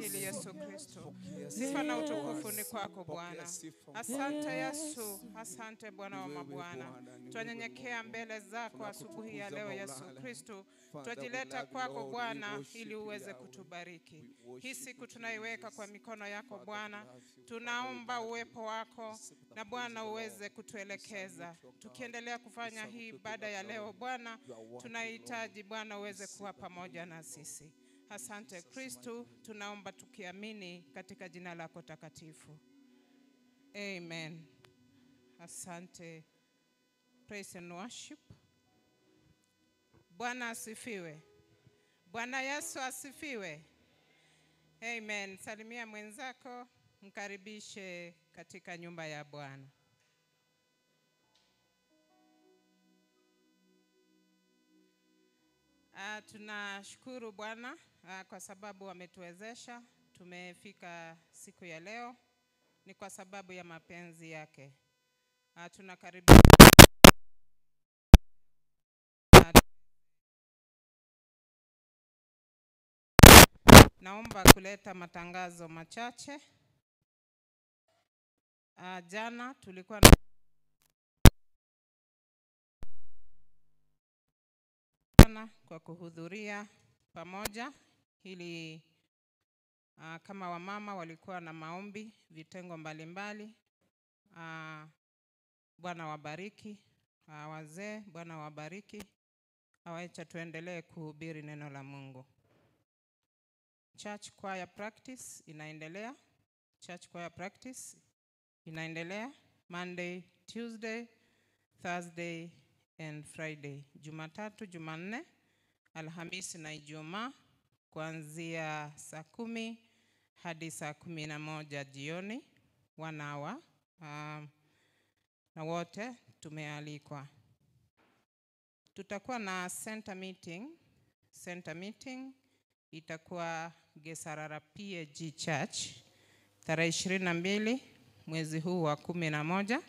unastahili Yesu Kristo. Sifa na utukufu ni kwako Bwana. Asante Yesu, asante Bwana wa mabwana. Tunanyenyekea mbele zako asubuhi ya leo Yesu Kristo. Twajileta kwako Bwana ili uweze kutubariki. Hii siku tunaiweka kwa mikono yako Bwana. Tunaomba uwepo wako na Bwana uweze kutuelekeza. Tukiendelea kufanya hii ibada ya leo Bwana, tunahitaji Bwana uweze kuwa pamoja na sisi. Asante Kristo, tunaomba tukiamini katika jina lako takatifu. Amen. Asante. Praise and worship. Bwana asifiwe. Bwana Yesu asifiwe. Amen. Salimia mwenzako, mkaribishe katika nyumba ya Bwana. Tunashukuru Bwana kwa sababu ametuwezesha tumefika siku ya leo. Ni kwa sababu ya mapenzi yake. Tunakaribia naomba kuleta matangazo machache. Jana tulikuwa kwa kuhudhuria pamoja ili kama wamama walikuwa na maombi vitengo mbalimbali. Bwana wabariki wazee, Bwana wabariki. Awacha tuendelee kuhubiri neno la Mungu. Church choir practice inaendelea. Church choir practice inaendelea Monday, Tuesday, Thursday and Friday. Jumatatu, Jumanne, Alhamisi na Ijumaa kuanzia saa 10 hadi saa 11 jioni 1 hour. Na wote tumealikwa. Tutakuwa na center meeting. Center meeting itakuwa Gesarara PAG Church tarehe 22 mwezi huu wa 11,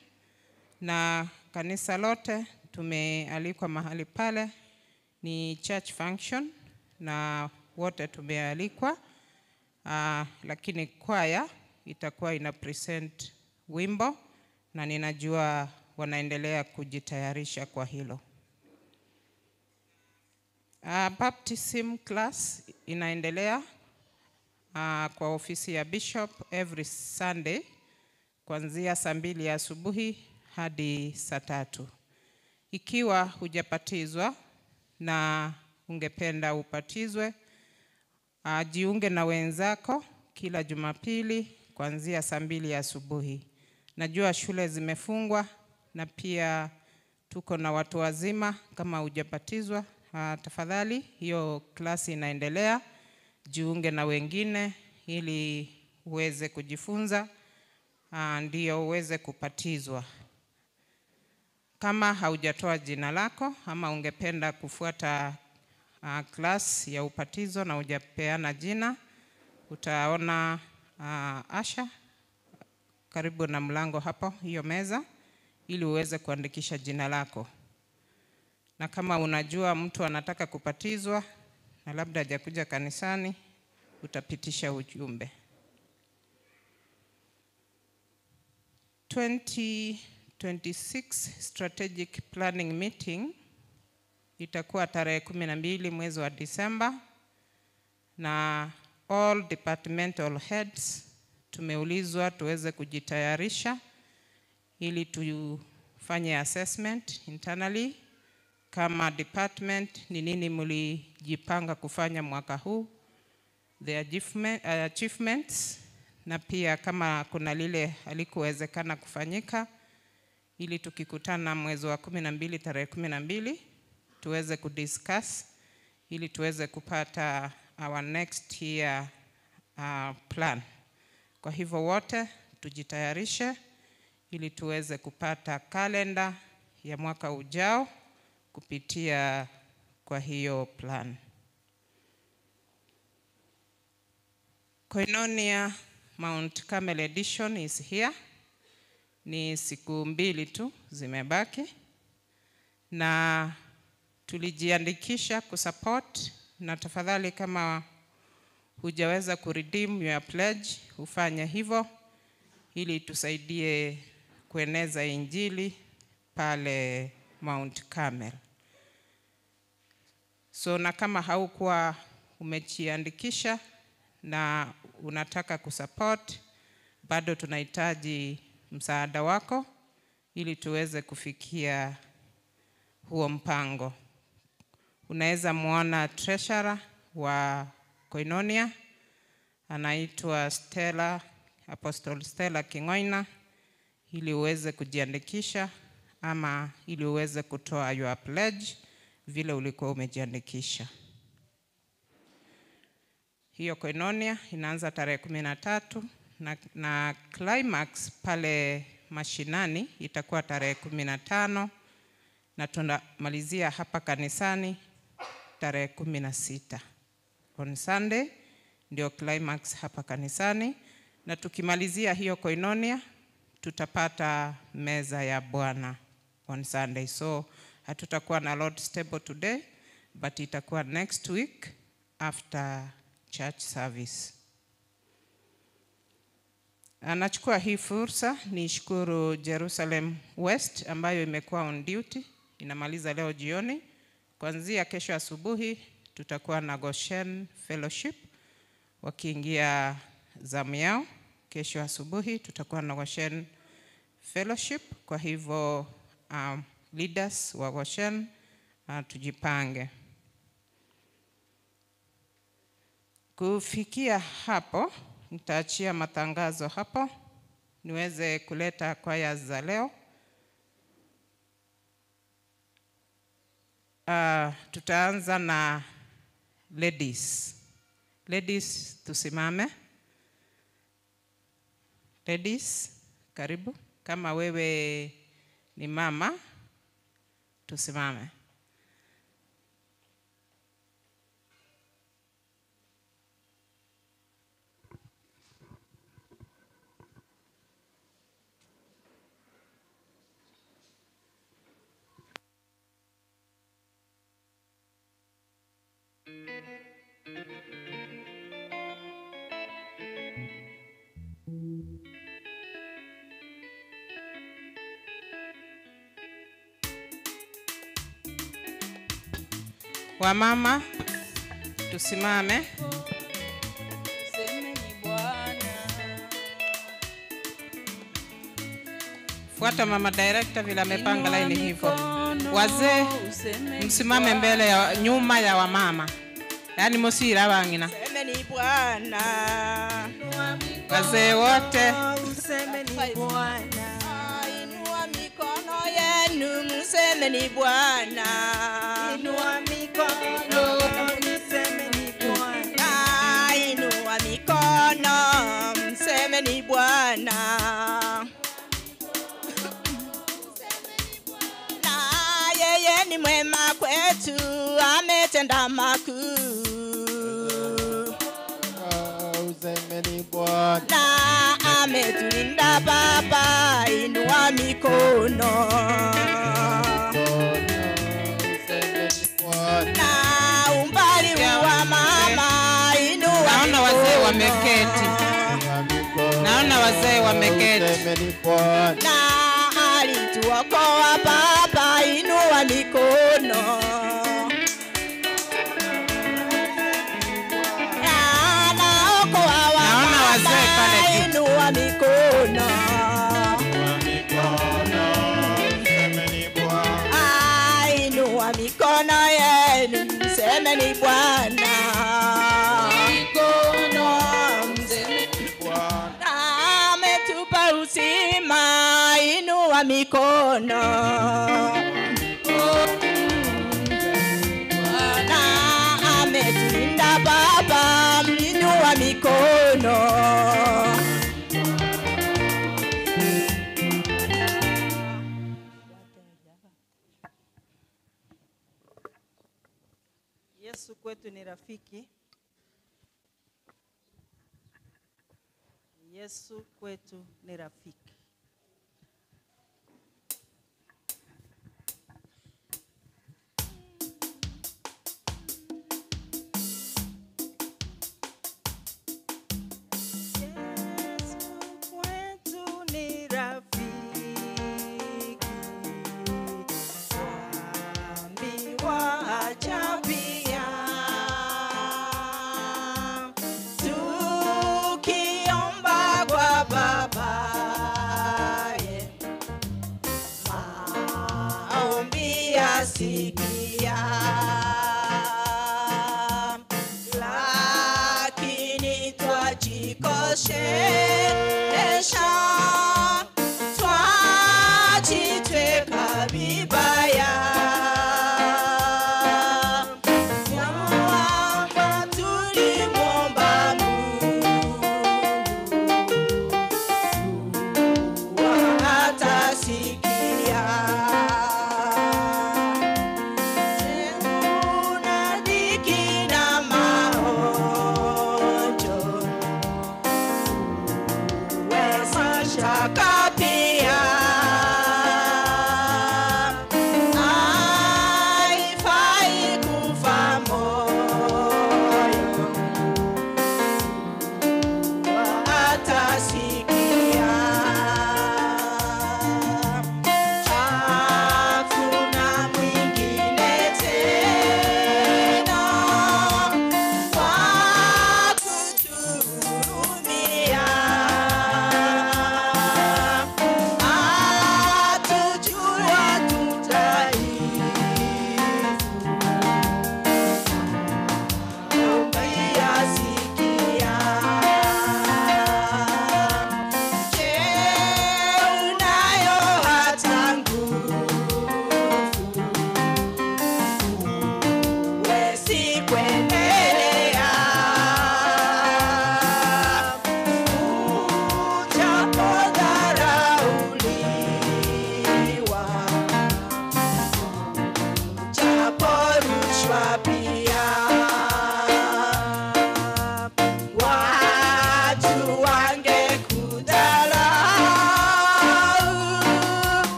na kanisa lote tumealikwa mahali pale. Ni church function na wote tumealikwa. Lakini kwaya itakuwa ina present wimbo na ninajua wanaendelea kujitayarisha kwa hilo. Baptism class inaendelea kwa ofisi ya Bishop every Sunday kuanzia saa 2 asubuhi hadi saa 3. Ikiwa hujapatizwa na ungependa upatizwe, jiunge na wenzako kila Jumapili kuanzia saa 2 asubuhi. Najua shule zimefungwa na pia tuko na watu wazima. Kama hujapatizwa, tafadhali hiyo klasi inaendelea. Jiunge na wengine ili uweze kujifunza, ndio uweze kupatizwa. Kama haujatoa jina lako ama ungependa kufuata class ya upatizo na hujapeana jina, utaona Asha karibu na mlango hapo, hiyo meza, ili uweze kuandikisha jina lako. Na kama unajua mtu anataka kupatizwa na labda hajakuja kanisani, utapitisha ujumbe. 2026 strategic planning meeting itakuwa tarehe 12 mwezi wa Disemba, na all departmental heads tumeulizwa tuweze kujitayarisha ili tufanye assessment internally kama department ni nini mlijipanga kufanya mwaka huu, the achievements, na pia kama kuna lile halikuwezekana kufanyika, ili tukikutana mwezi wa 12 tarehe 12 tuweze kudiscuss ili tuweze kupata our next year plan. Kwa hivyo wote tujitayarishe ili tuweze kupata kalenda ya mwaka ujao kupitia kwa hiyo plan. Koinonia Mount Carmel edition is here. Ni siku 2 tu zimebaki, na tulijiandikisha kusupport, na tafadhali kama hujaweza kuredeem your pledge, ufanye hivyo ili tusaidie kueneza injili pale Mount Carmel. So na kama haukuwa umejiandikisha na unataka kusupport, bado tunahitaji msaada wako ili tuweze kufikia huo mpango. Unaweza muona treasurer wa Koinonia, anaitwa Stella, Apostle Stella Kingoina, ili uweze kujiandikisha ama ili uweze kutoa your pledge vile ulikuwa umejiandikisha. Hiyo Koinonia inaanza tarehe 13 na climax pale mashinani itakuwa tarehe 15 na tunamalizia hapa kanisani tarehe 16. On Sunday ndio climax hapa kanisani, na tukimalizia hiyo Koinonia tutapata meza ya Bwana on Sunday. So hatutakuwa na Lord's Table today, but itakuwa next week after church service. Anachukua hii fursa nishukuru Jerusalem West ambayo imekuwa on duty, inamaliza leo jioni. Kuanzia kesho asubuhi tutakuwa na Goshen Fellowship wakiingia zamu yao. Kesho asubuhi tutakuwa na Goshen Fellowship, kwa hivyo leaders wa Goshen tujipange. Kufikia hapo nitaachia matangazo hapo niweze kuleta kwaya za leo. Tutaanza na ladies. Ladies tusimame. Ladies, karibu. Kama wewe ni mama, tusimame. Wamama tusimame. Fuata mama director vile amepanga line hivyo. Wazee msimame mbele ya nyuma ya wamama. Yaani msira wangina. Semeni Bwana. Wazee wote Semeni Bwana. Inua mikono yenu msemeni Bwana. Inua mikono msemeni Bwana. Inua mikono msemeni Bwana. Na yeye ni mwema kwetu, ametenda makuu. Na ametulinda Baba, inua mikono. Na umbali wa mama, inua mikono. Naona wazee wameketi. Naona wazee wameketi. Na alituokoa Baba, inua mikono. Inua mikono. Inua mikono yenu msemeni Bwana. Ametupa uzima, inua mikono. Na ametulinda Baba, inua mikono. Yesu kwetu ni rafiki. Yesu kwetu ni rafiki.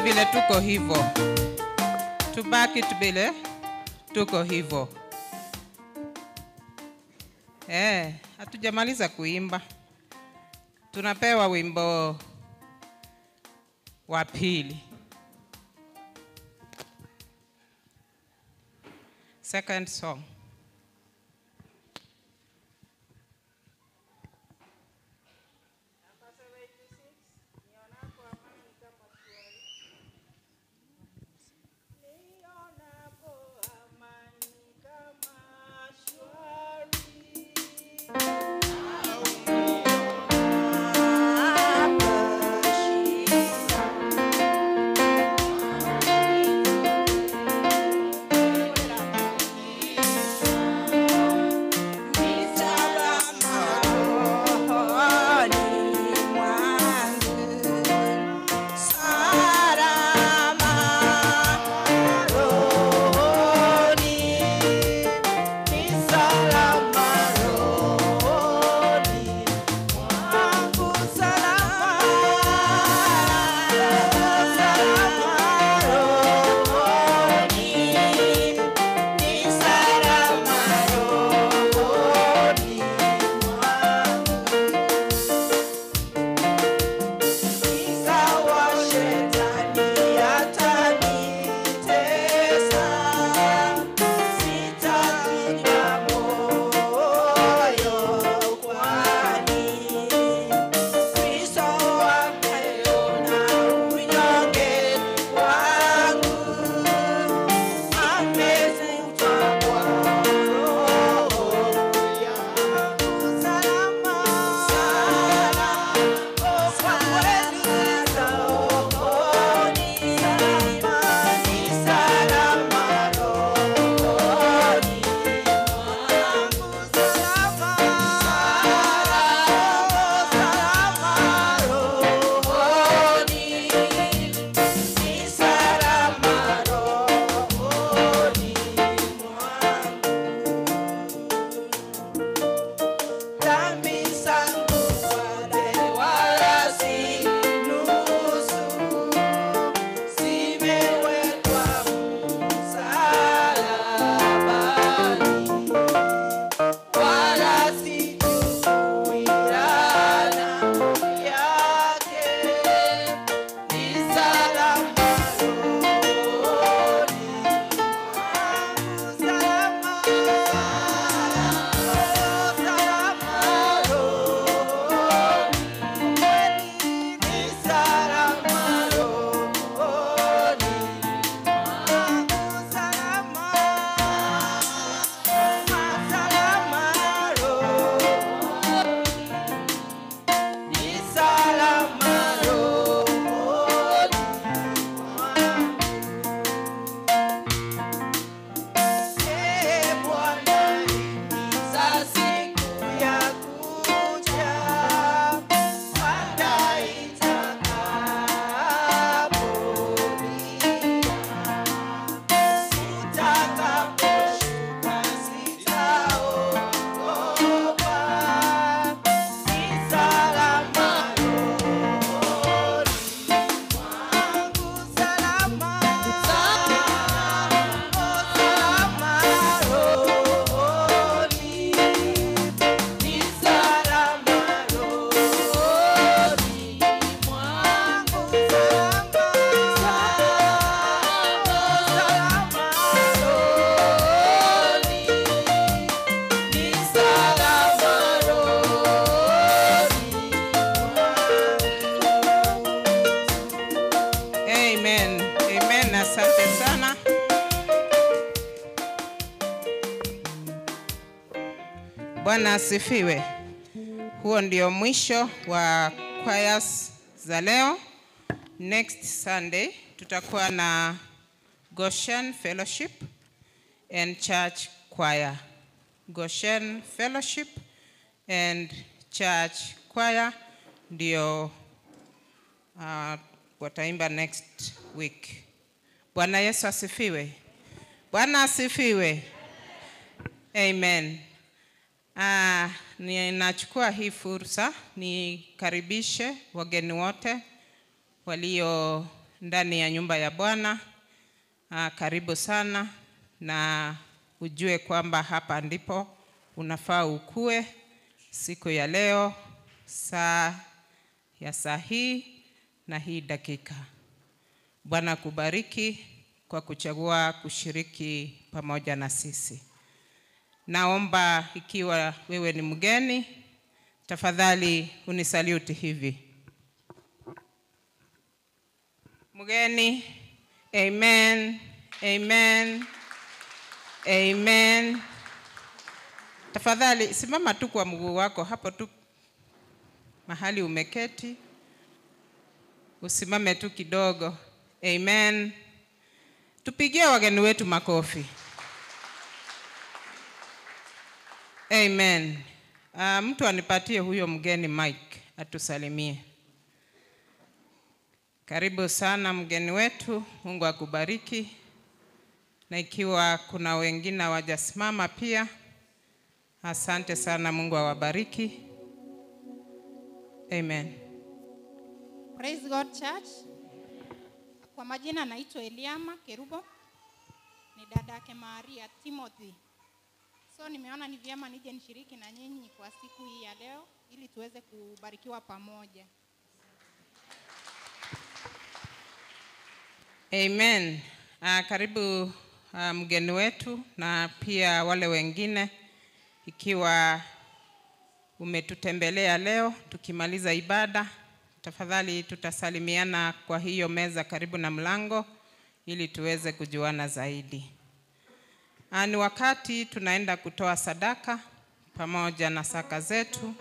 vile tuko hivyo. Tubaki vile tuko hivyo. Hatujamaliza kuimba. Tunapewa wimbo wa pili. Second song. Bwana asifiwe. Huo ndio mwisho wa choirs za leo. Next Sunday tutakuwa na Goshen Fellowship and Church Choir. Goshen Fellowship and Church Choir ndio wataimba next week. Bwana Yesu asifiwe. Bwana asifiwe. Amen. Ninachukua hii fursa nikaribishe wageni wote walio ndani ya nyumba ya Bwana. Karibu sana, na ujue kwamba hapa ndipo unafaa ukue siku ya leo, saa hii na hii dakika. Bwana kubariki kwa kuchagua kushiriki pamoja na sisi. Naomba ikiwa wewe ni mgeni, tafadhali unisaluti hivi. Mgeni, amen, amen, amen. Tafadhali simama tu kwa mguu wako hapo tu mahali umeketi. Usimame tu kidogo. Amen. Tupigie wageni wetu makofi. Amen. Mtu anipatie huyo mgeni mic atusalimie. Karibu sana mgeni wetu, Mungu akubariki. Na ikiwa kuna wengine wajasimama pia, asante sana, Mungu awabariki. Amen. Praise God Church. Kwa majina naitwa Eliama Kerubo. Ni dada yake Maria Timothy. So nimeona ni vyema nije nishiriki na nyinyi kwa siku hii ya leo ili tuweze kubarikiwa pamoja. Amen. Karibu mgeni wetu na pia wale wengine, ikiwa umetutembelea leo tukimaliza ibada, tafadhali tutasalimiana kwa hiyo meza karibu na mlango ili tuweze kujuana zaidi. Ni wakati tunaenda kutoa sadaka pamoja na saka zetu,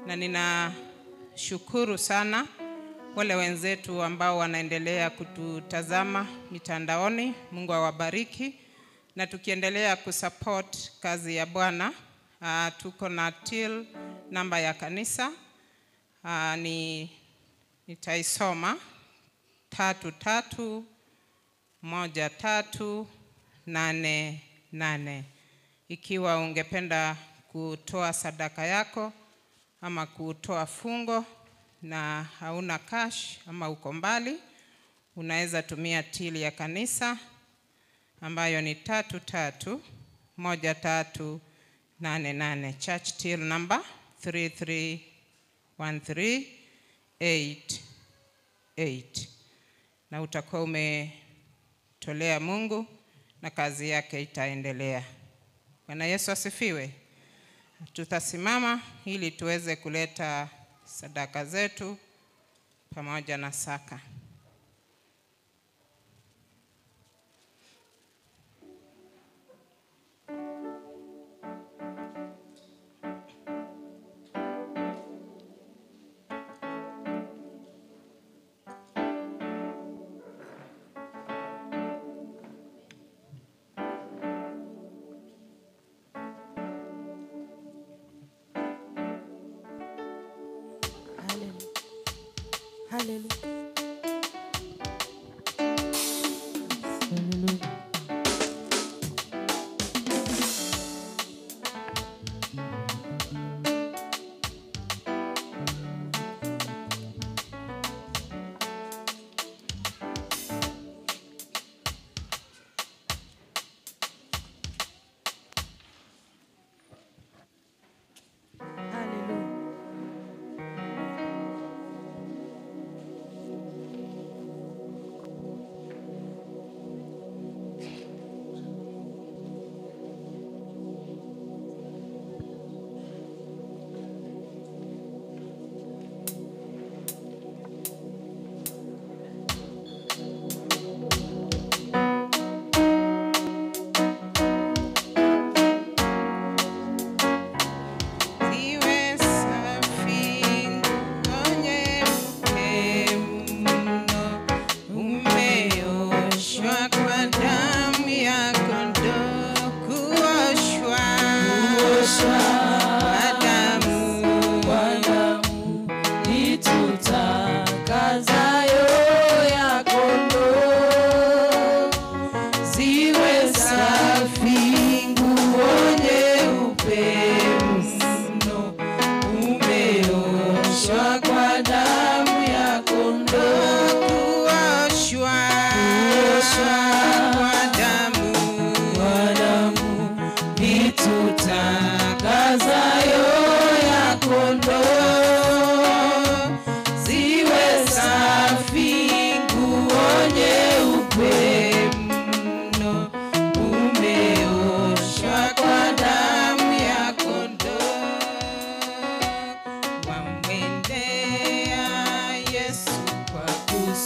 na ninashukuru sana wale wenzetu ambao wanaendelea kututazama mitandaoni. Mungu awabariki. Na tukiendelea kusupport kazi ya Bwana, tuko na till namba ya kanisa. Nitaisoma 331388. Ikiwa ungependa kutoa sadaka yako ama kutoa fungo na hauna cash ama uko mbali, unaweza tumia till ya kanisa ambayo ni 331388, church till number 331388, na utakuwa umetolea Mungu na kazi yake itaendelea. Bwana Yesu asifiwe. Tutasimama ili tuweze kuleta sadaka zetu pamoja na saka. Hallelujah.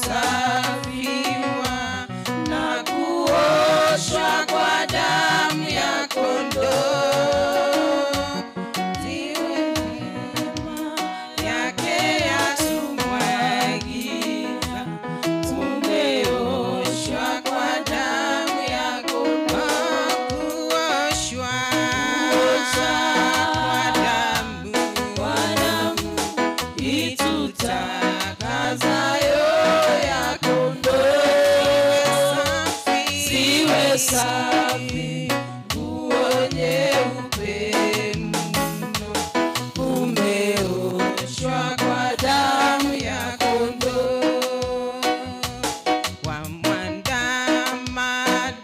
kusafiwa na kuoshwa kwa damu ya kondoo. Ziwe neema yake yatumwagia, tumeoshwa kwa damu ya kondoo. Kuoshwa kwa damu itutakasayo ya kondoo. Ziwe safi, nguo nyeupe mno, umeoshwa kwa damu ya kondoo. Wamwandama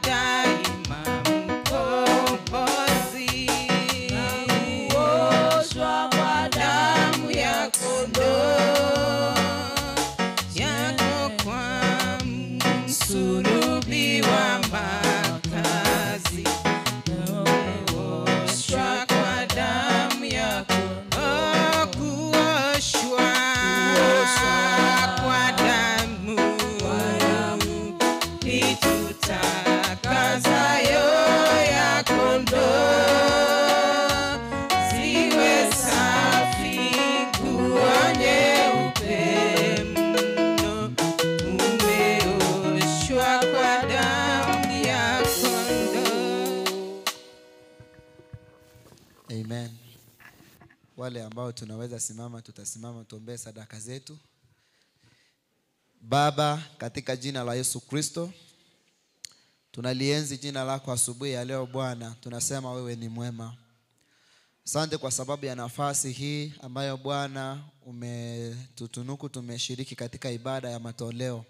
daima mkombozi, kuoshwa kwa damu ya kondoo. Yako kwa msulubi wa makazi, umeoshwa kwa damu ya kondoo. Kuoshwa kwa damu itutakasayo ya kondoo. Ziwe safi, nguo nyeupe mno, umeoshwa kwa damu ya kondoo. Amen. Wale ambao tunaweza simama, tutasimama tuombee sadaka zetu. Baba, katika jina la Yesu Kristo, tunalienzi jina lako asubuhi ya leo Bwana. Tunasema wewe ni mwema. Asante kwa sababu ya nafasi hii ambayo Bwana umetutunuku, tumeshiriki katika ibada ya matoleo.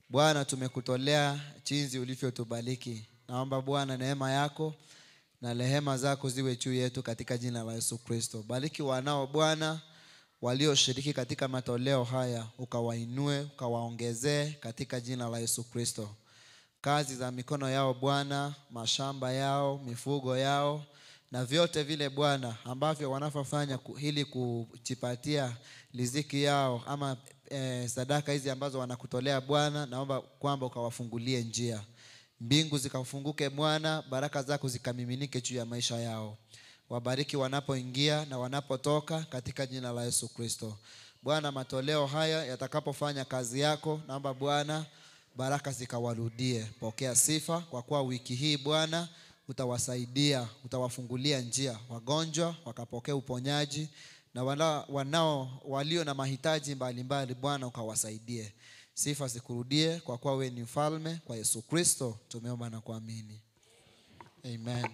Bwana, tumekutolea jinsi ulivyotubariki. Naomba Bwana neema yako na rehema zako ziwe juu yetu katika jina la Yesu Kristo. Bariki wanao Bwana walioshiriki katika matoleo haya, ukawainue, ukawaongezee katika jina la Yesu Kristo. Kazi za mikono yao Bwana, mashamba yao, mifugo yao na vyote vile Bwana ambavyo wanafanya ili kujipatia riziki yao ama sadaka hizi ambazo wanakutolea Bwana, naomba kwamba ukawafungulie njia. Mbingu zikafunguke Bwana, baraka zako zikamiminike juu ya maisha yao. Wabariki wanapoingia na wanapotoka katika jina la Yesu Kristo. Bwana, matoleo haya yatakapofanya kazi yako, naomba Bwana baraka zikawarudie. Pokea sifa kwa kuwa wiki hii Bwana utawasaidia, utawafungulia njia. Wagonjwa wakapokea uponyaji, na walio na mahitaji mbalimbali Bwana ukawasaidie. Sifa zikurudie kwa kuwa wewe ni mfalme. Kwa Yesu Kristo tumeomba na kuamini. Amen.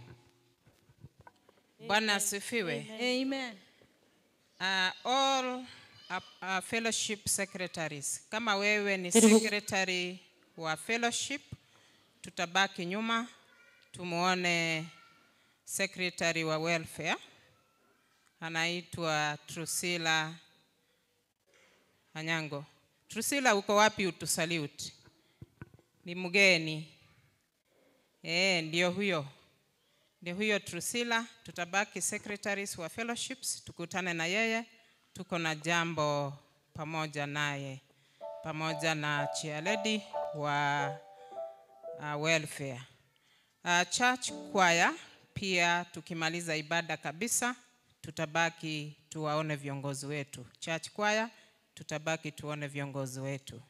Bwana asifiwe. Amen. All fellowship secretaries, kama wewe ni secretary wa fellowship, tutabaki nyuma. Tumuone secretary wa welfare, anaitwa Trusila Anyango. Trusila, uko wapi? Utusalute. Ni mgeni. Ndio huyo Trusila. Tutabaki secretaries wa fellowships, tukutane na yeye. Tuko na jambo pamoja naye, pamoja na chairlady wa welfare. Church choir pia tukimaliza ibada kabisa tutabaki tuwaone viongozi wetu. Church choir tutabaki tuone viongozi wetu.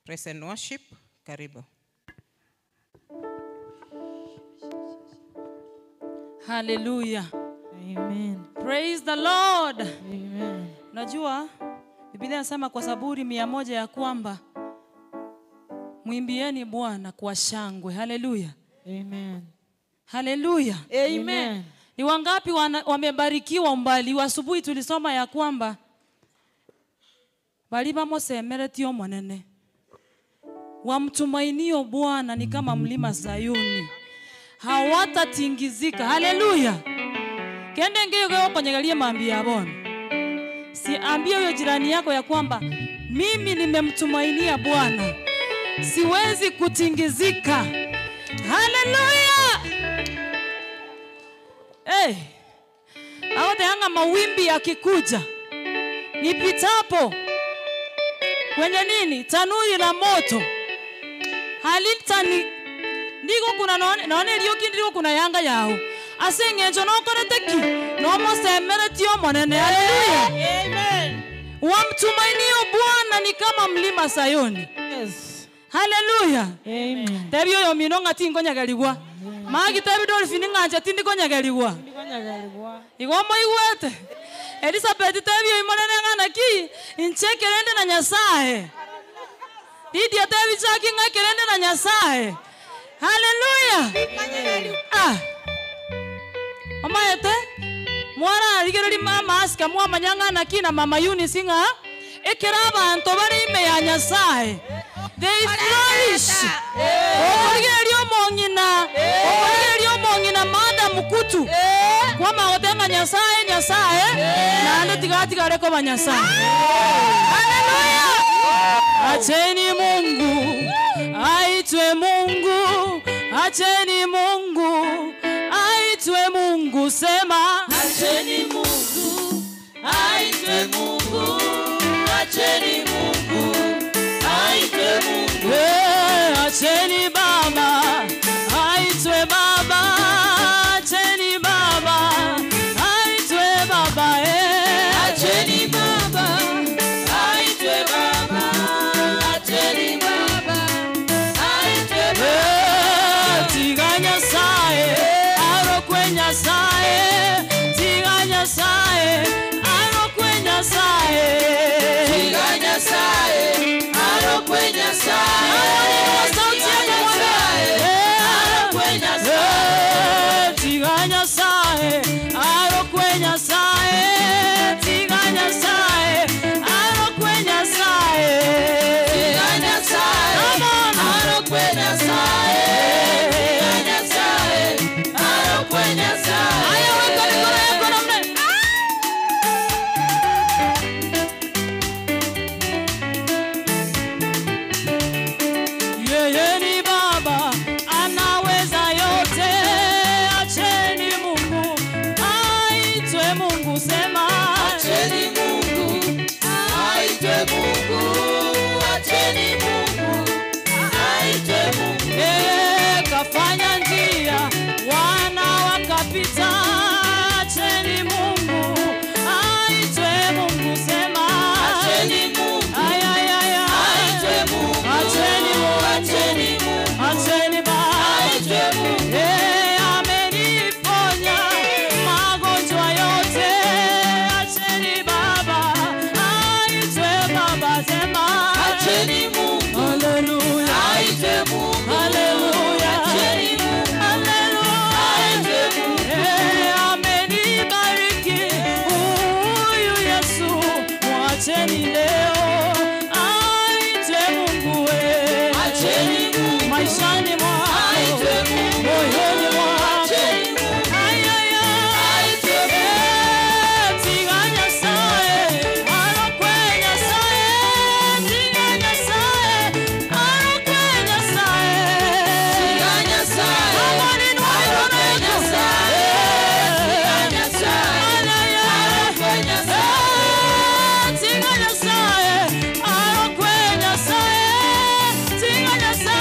Praise and worship, karibu. Hallelujah. Amen. Praise the Lord. Amen. Najua Biblia inasema kwa Zaburi 100 ya kwamba mwimbieni Bwana kwa shangwe. Hallelujah. Amen. Hallelujah. Amen. Ni wangapi wamebarikiwa umbali? Asubuhi tulisoma ya kwamba bali bamosemeretio monene, wamtumainio Bwana ni kama mlima Sayuni, hawatatingizika. Hallelujah. Kende ngeyo kwa konyegalie mambi ya Bwana. Si ambie huyo jirani yako ya kwamba mimi nimemtumainia Bwana, siwezi kutingizika. Hallelujah. Hata yanga mawimbi yakikuja, nipitapo kwenye nini? Tanuri la moto. Halitani ndiko kuna naone liyo kindiko kuna yanga yao. Asengenjo no koreteki no mosemere tio monene. Haleluya. Amen. Wamtumainio Bwana ni kama mlima Sayoni. Yes. Haleluya. Amen. Tebyo yo minonga tingo nyagaligwa. Magi tebi dolphini nganja tindiko nyagaligwa. Ndikonyagalibwa. Igomo igwete. Elizabeth tebyo imonene ngana ki inchekerende na Nyasaye. Didi tebi chaki ngakerende na Nyasaye. Haleluya. Omayete mwana aligereri mama aska mwa manyanga na kina mama Eunice nga ekera abantu bari ime ya Nyasaye. They flourish. Ogerio mongina mada mukutu. Kwa maotenga Nyasaye na ande tigati gareko ba Nyasaye. Haleluya. Acheni Mungu aitwe Mungu. Acheni Mungu aitwe Mungu, sema Acheni Mungu, aitwe Mungu, acheni Mungu, aitwe Mungu. Acheni Baba aitwe Baba, acheni Baba aitwe Baba, Acheni Baba, aitwe Baba, acheni Baba, aitwe Baba. Tiga Nyasaye arokwe Nyasaye, tiga Nyasaye arokwe Nyasaye, Tiga Nyasaye, arokwe Nyasaye. Tiga Nyasaye arokwe Nyasaye, tiga Nyasaye arokwe Nyasaye, Tiga Nyasaye, arokwe Nyasaye. Tiga Nyasaye, arokwe Nyasaye. Ayo weka mikono yako namna. Yeye ni Baba anaweza yote. Acheni Mungu aitwe Mungu, sema Acheni Mungu, aitwe Mungu, acheni Mungu, aitwe Mungu. kafanya njia wana wakapita. Acheni Mungu aitwe Mungu, sema Acheni Mungu, aitwe Mungu, acheni Mungu, acheni Mungu, acheni Baba, aitwe Mungu. ameniponya magonjwa yote. Acheni Baba aitwe Baba, sema Acheni Mungu, haleluya, aitwe Mungu, haleluya, acheni Mungu, haleluya, aitwe Mungu. amenibariki huyu Yesu, mwacheni leo aitwe Mungu, Acheni Mungu, maishani mwako, aitwe Mungu, moyoni mwako. acheni Mungu, aitwe Tiga Nyasaye arokwe Nyasaye, tiga Nyasaye arokwe Nyasaye. Tiga Nyasaye, arokwe Nyasaye. Tiga Nyasaye, arokwe Nyasaye. Tiga Nyasaye arokwe Nyasaye, tiga Nyasaye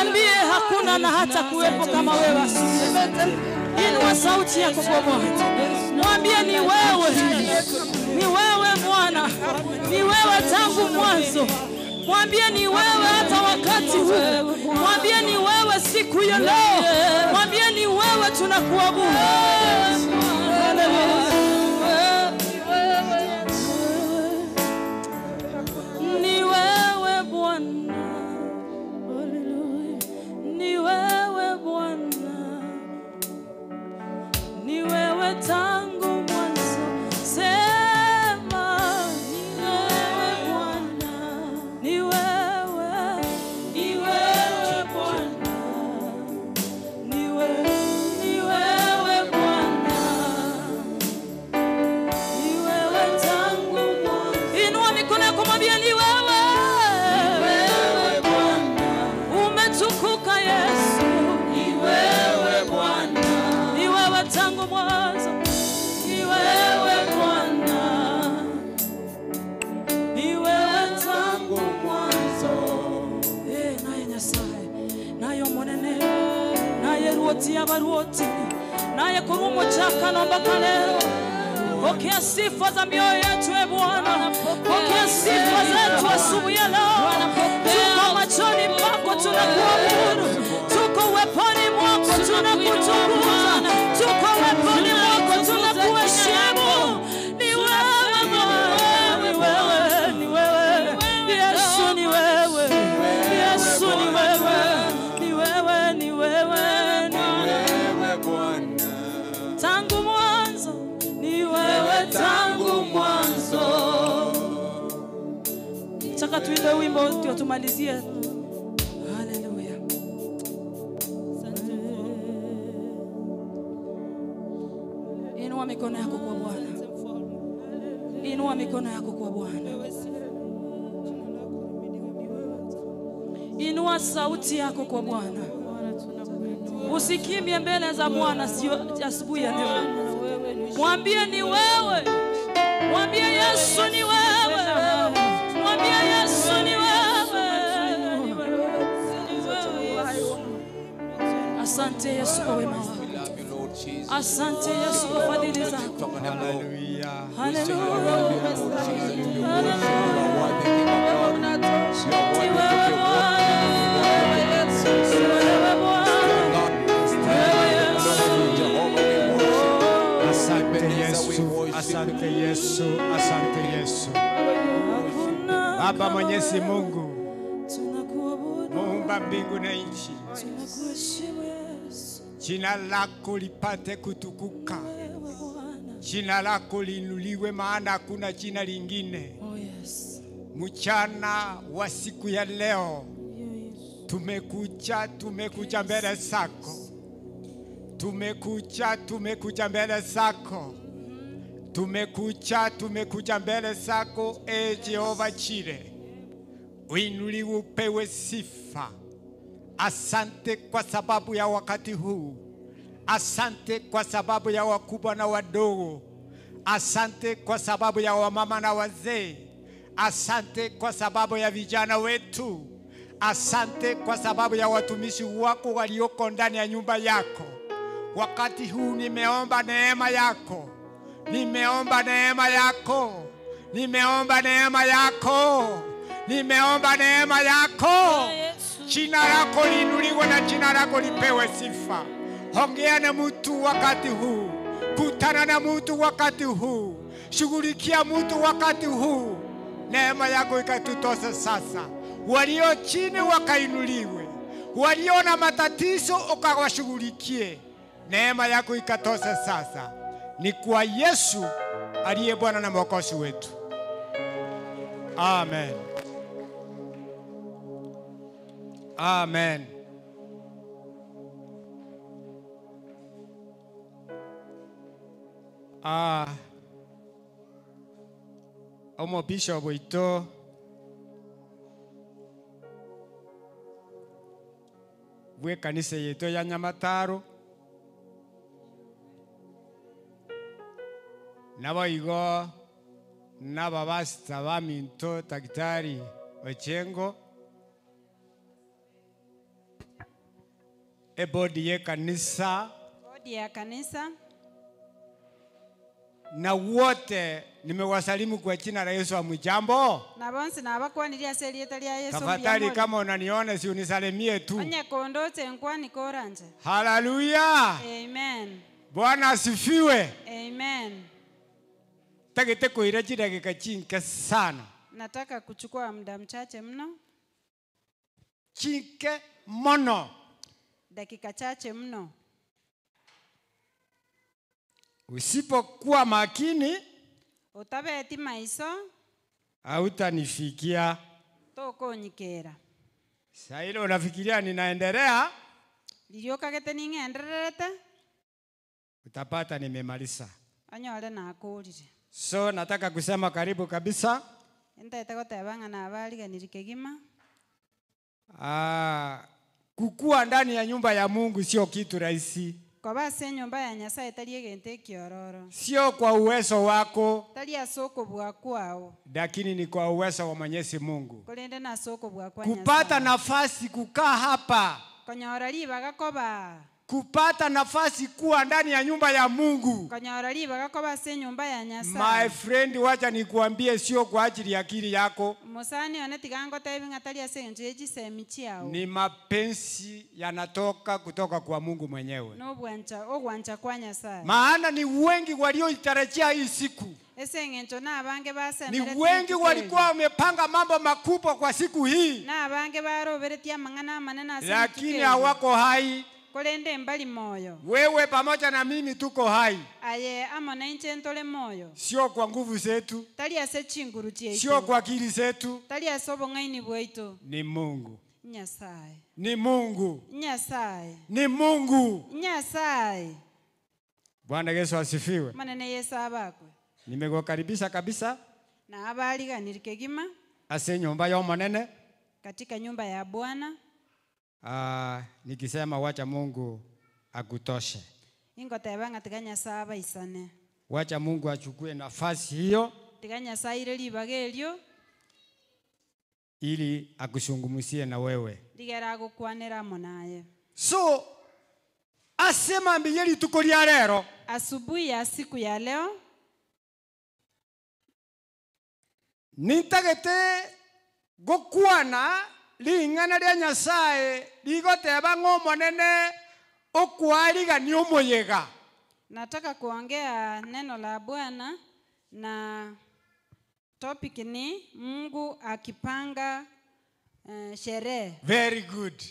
Mwambie hakuna na hata kuwepo kama wewe asubuhi. Inua sauti yako kwa Bwana. Mwambie ni wewe. Ni wewe Bwana. Ni wewe tangu mwanzo. Mwambie ni wewe hata wakati huu. Mwambie ni wewe siku ya leo. Mwambie ni wewe tunakuabudu. Ni wewe Bwana. Ni wewe Bwana. Ni wewe tangu mwanzo. Sema ni wewe Bwana. Ni wewe. Ni wewe Bwana. Ni wewe. Ni wewe Bwana. Ni wewe tangu mwanzo. Inua mikono yako mwambie ni wewe. Ni wewe Bwana. Umetukuka Yesu. Ni wewe Bwana. Ni wewe tangu mwanzo. Ni wewe Bwana. Ni wewe tangu mwanzo. Naye Nyasaye, naye Omonene, naye Ruoti y'abaruoti, naye Kurumo chaka nomba kalero. Pokea sifa za mioyo yetu e Bwana. Pokea sifa zetu asubuhi ya leo. Tuko machoni mwako tunakuabudu. Tuko uweponi mwako tunakutukuza. Tuko uweponi mwako tunakuheshimu. Ni wewe Bwana. Ni wewe. Ni wewe. Yesu ni wewe. Yesu ni wewe. Ni wewe. Ni wewe. Ni wewe Bwana. Tangu mwanzo. Ni wewe tangu mwanzo. Chaka tuimbe wimbo ndio tumalizie. Haleluya. Inua mikono yako kwa Bwana. Inua mikono yako kwa Bwana. Inua sauti yako kwa Bwana. Usikimie mbele za Bwana sio asubuhi ya leo. Mwambie ni wewe. Mwambie Yesu ni wewe. Mwambie Yesu ni wewe. Asante Yesu kwa wema wako. Asante Yesu kwa fadhili zako. Hallelujah. Hallelujah. Asante Yesu, asante Yesu. Baba Mwenyezi Mungu, Muumba mbingu na nchi, jina lako lipate kutukuka, jina lako liinuliwe, maana hakuna jina lingine. Mchana wa siku ya leo tumekuja mbele zako, tumekuja mbele zako. Tumekuja mbele zako e Jehova Jire. Uinuliwe upewe sifa. Asante kwa sababu ya wakati huu. Asante kwa sababu ya wakubwa na wadogo. Asante kwa sababu ya wamama na wazee. Asante kwa sababu ya vijana wetu. Asante kwa sababu ya watumishi wako walioko ndani ya nyumba yako. Wakati huu nimeomba neema yako. Nimeomba neema yako. Nimeomba neema yako. Nimeomba neema yako. Jina lako liinuliwe na jina lako lipewe sifa. Ongea na mtu wakati huu. Kutana na mtu wakati huu. Shughulikia mtu wakati huu. Neema yako ikatutosha sasa. Walio chini wakainuliwe. Walio na matatizo ukawashughulikie. Neema yako ikatosha sasa. Ni kwa Yesu aliye Bwana na Mwokozi wetu. Amen. Amen. Omo Bishop wito bwe kanisa yetu ya Nyamataro nabaigo nababasta baminto Daktari Ochengo ebodi ye kanisa bodi ya kanisa, na wote nimewasalimu kwa jina la Yesu. Amujambo. na bonsi nabakwaniria serieta lya Yesu. Tafadhali kama unaniona si unisalimie tu. onye kondote nkwani koranje. Haleluya. Amen. Bwana asifiwe. Amen. Tagete kuira dakika chinke sana. Nataka kuchukua muda mchache mno, Chinke mono. dakika chache mno. Usipokuwa makini Utabeti maiso hautanifikia. tokonyikera. Sasa ile unafikiria ninaendelea, Liliokagete ningendererete utapata nimemaliza. anyole nakurire. So nataka kusema karibu kabisa. Entete gotebanga nabariganiri kegima. Kukua ndani ya nyumba ya Mungu sio kitu rahisi. Koba se nyumba ya Nyasaye tari egente kiororo. Sio kwa uwezo wako, Tari asoko bwa kwao. lakini ni kwa uwezo wa Mwenyezi Mungu. Kolende na soko bwa kwa Kupata Nyasaye. nafasi kukaa hapa, Konyora libaga koba. kupata nafasi kuwa ndani ya nyumba ya Mungu. Konyora libaga koba se nyumba ya My Nyasaye. friend, wacha nikuambie, sio kwa ajili ya akili yako. Musani one tigango tebinga tari ase njeji semichi yao. Ni mapenzi yanatoka kutoka kwa Mungu mwenyewe. No bwancha kwa Nyasaye. Maana ni wengi walioitarajia hii siku. Ese ngencho na abange basa. Ni wengi walikuwa wamepanga mambo makubwa kwa siku hii, na abange baroberetia mangana manena ase. lakini hawako hai. Kolende mbali moyo. Wewe pamoja na mimi tuko hai, Aye amona inche ntole moyo. sio kwa nguvu zetu, Tali ase chinguru chietu. sio kwa akili zetu. Tali ase obongaini bwaitu. Ni Mungu, Nyasaye. ni Mungu, Nyasaye. ni Mungu. Nyasaye. Bwana Yesu asifiwe. Manene Yesu abakwe. Nimekukaribisha kabisa Na abariganiri kegima ase nyumba ya monene. katika nyumba ya Bwana. Nikisema wacha Mungu akutoshe, Ingotebanga tiga Nyasaye abaisane. wacha Mungu achukue nafasi hiyo Tiga Nyasaye ile libaga elio ili akushungumusie na wewe. ligera gukwanira monaye. So asema mbiyeli tuko lya lero, Asubuhi ya siku ya leo nitagete gukwana ling'ana lya Nyasaye ligoteba ng'omonene okwariga ni omuyega. nataka kuongea neno la Bwana na topic ni Mungu akipanga sherehe. Very good.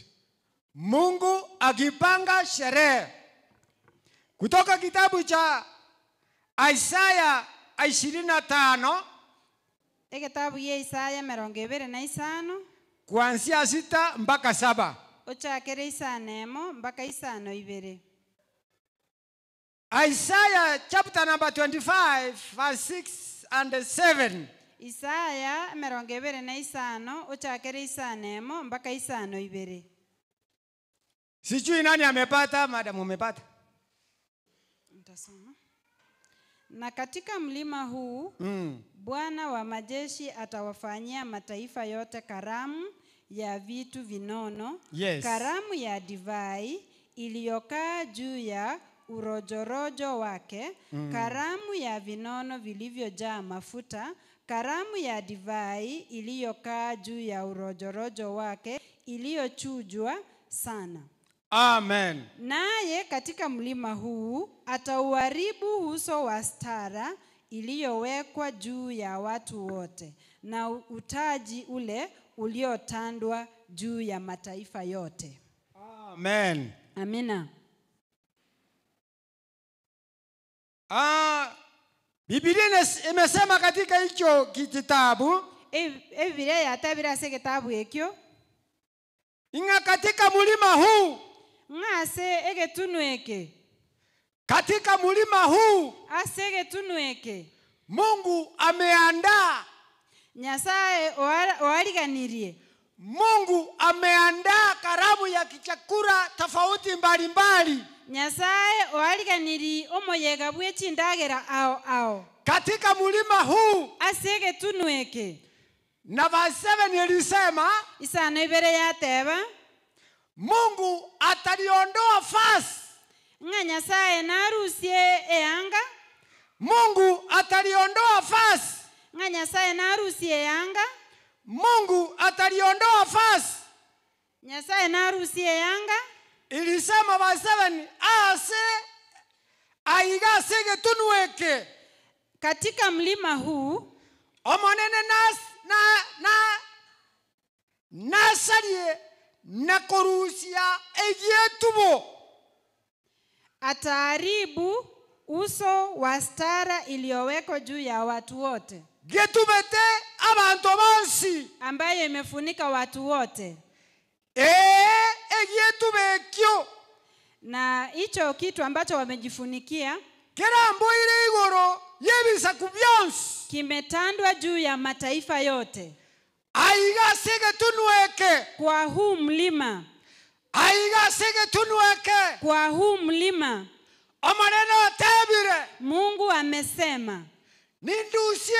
Mungu akipanga sherehe. Kutoka kitabu cha Isaya 25 Ekitabu ya Isaya 25 kuanzia 6 mpaka 7. ochakere isano emo mpaka isano ibere. Isaiah chapter number 25 verse 6 and 7. Isaya 25 ochakere isano emo mpaka isano ibere. Sijui nani amepata, madam umepata? Nitasoma. Na katika mlima huu Bwana wa majeshi atawafanyia mataifa yote karamu ya vitu vinono, Yes. karamu ya divai iliyokaa juu ya urojorojo wake, karamu ya vinono vilivyojaa mafuta, karamu ya divai iliyokaa juu ya urojorojo wake iliyochujwa sana. Amen. Naye katika mlima huu atauharibu uso wa stara iliyowekwa juu ya watu wote, na utaji ule uliotandwa juu ya mataifa yote. Amen. Amina. Biblia imesema katika hicho kitabu, Evire yatabira se kitabu ekyo inga katika mlima huu, ngase egetunu eke katika mlima huu ase egetunu eke Mungu ameandaa, Nyasaye oariganirie. Mungu ameandaa karamu ya kichakura tofauti mbalimbali. Nyasaye oariganiri omoyega bw'echindagera ao Katika mlima huu ase egetunu eke. na verse 7 ilisema Isano ibere yateba Mungu ataliondoa fasi. Nga Nyasaye narusie eanga. Mungu ataliondoa fasi. Nga Nyasaye narusie eanga. Mungu ataliondoa fasi. Nyasaye narusie eanga. Ilisema basabani ase aiga sege tunweke. Katika mlima huu Omonene nasalie na korusia ejetubo. ataharibu uso wa stara iliyowekwa juu ya watu wote, Getubete abantu bonsi. ambayo imefunika watu wote. Ejetubekyo. Na hicho kitu ambacho wamejifunikia Keramboire igoro yebisaku byonsi. kimetandwa juu ya mataifa yote. Aiga sege tunweke. Kwa huu mlima, Aiga sege tunweke. kwa huu mlima Omaneno tebire. Mungu amesema Nindusie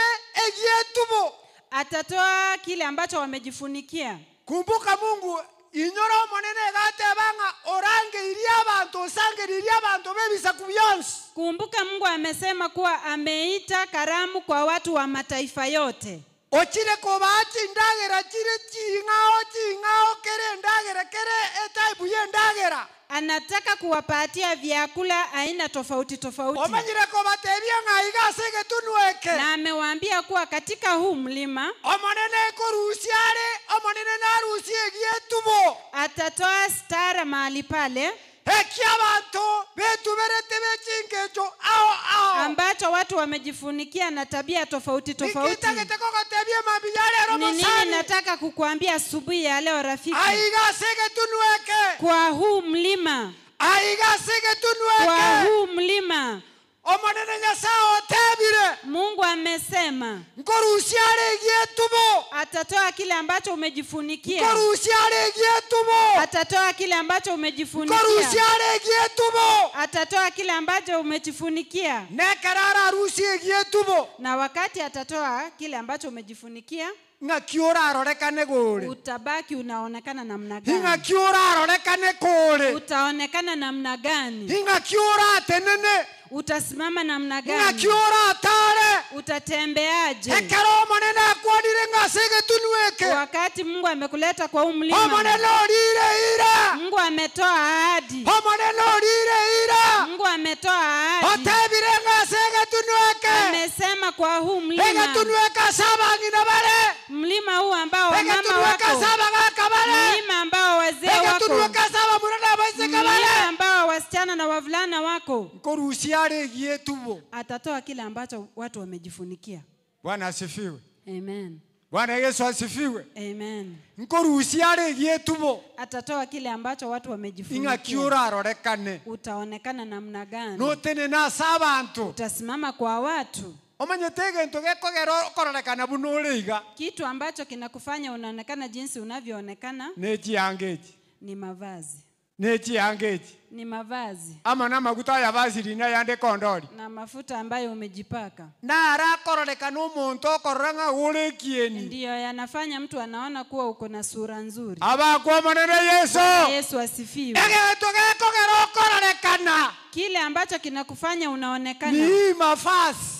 ejetubo. atatoa kile ambacho wamejifunikia. Kumbuka Mungu inyora omonene gatebanga orange iria abantu osange iria abantu bebisaku byonsi. Kumbuka Mungu amesema kuwa ameita karamu kwa watu wa mataifa yote. Ochire kobachi ndagera chire chingao kere ndagera kere etaibu ye ndagera. Anataka kuwapatia vyakula aina tofauti tofauti. Omanyire kobatebia ngaiga sege tunweke. Na amewaambia kuwa katika huu mlima Omonene korusiare, omonene narusie gietubo. atatoa stara mahali pale Heki abantu betu berete bechingecho ao. ambacho watu wamejifunikia na tabia tofauti tofauti. Nikitagete kokotebia mabiyale Ni nini romosani. nataka kukuambia asubuhi ya leo rafiki? Aiga sege tunweke. Kwa huu mlima, Aiga sege kwa tunweke. huu mlima Omonene nyasao tebire. Mungu amesema Nkorusiare gietubo. atatoa kile ambacho umejifunikia. Nkorusiare gietubo. Atatoa kile ambacho umejifunikia. Nkorusiare gietubo. Atatoa kile ambacho umejifunikia. Nekarara rusie gietubo. Na wakati atatoa kile ambacho umejifunikia, Ngakiora arorekane gore. utabaki unaonekana namna Hinga gani? kiora arorekane kore. Utaonekana namna gani? Hinga kiora tenene. Utasimama namna Hinga gani? kiora tare. Utatembeaje? Ekero omonene akwadire ngasege tunweke. Wakati Mungu amekuleta kwa huu mlima, Omonene orire ira. Mungu ametoa ahadi. Omonene orire ira. Mungu ametoa ahadi. Otebire ngasege tunweke. Amesema kwa huu Ege mlima, tunweka saba ngina bare. mlima huu ambao Ege wamama tunweka wako, saba ngaka bare. mlima ambao wazee Ege wako, tunweka saba murana baise mlima kabare. ambao wasichana na wavulana wako, Nkorusiare gietubo. atatoa kile ambacho watu wamejifunikia. Bwana asifiwe. Amen. Bwana Yesu asifiwe. Amen. Nkorusiare gietubo. Atatoa kile ambacho watu Inga wamejifunikia. kiora arorekane. Utaonekana namna gani? No tene na sabantu. Utasimama kwa watu. Omanyetege ntoge kogero kororekana bunoreiga. Kitu ambacho kinakufanya unaonekana jinsi unavyoonekana Nechi yangeji. ni mavazi. Nechi yangeji. Ni mavazi Ama na maguta ya vasili na yande kondori. na mafuta ambayo umejipaka. Na ara kororekana umuntu okoranga ure kieni. Ndiyo yanafanya mtu anaona kuwa uko na sura nzuri. Aba kwa manene Yesu. Yesu asifiwe. Ege ntoge kogero kororekana. Kile ambacho kinakufanya unaonekana Ni mafasi.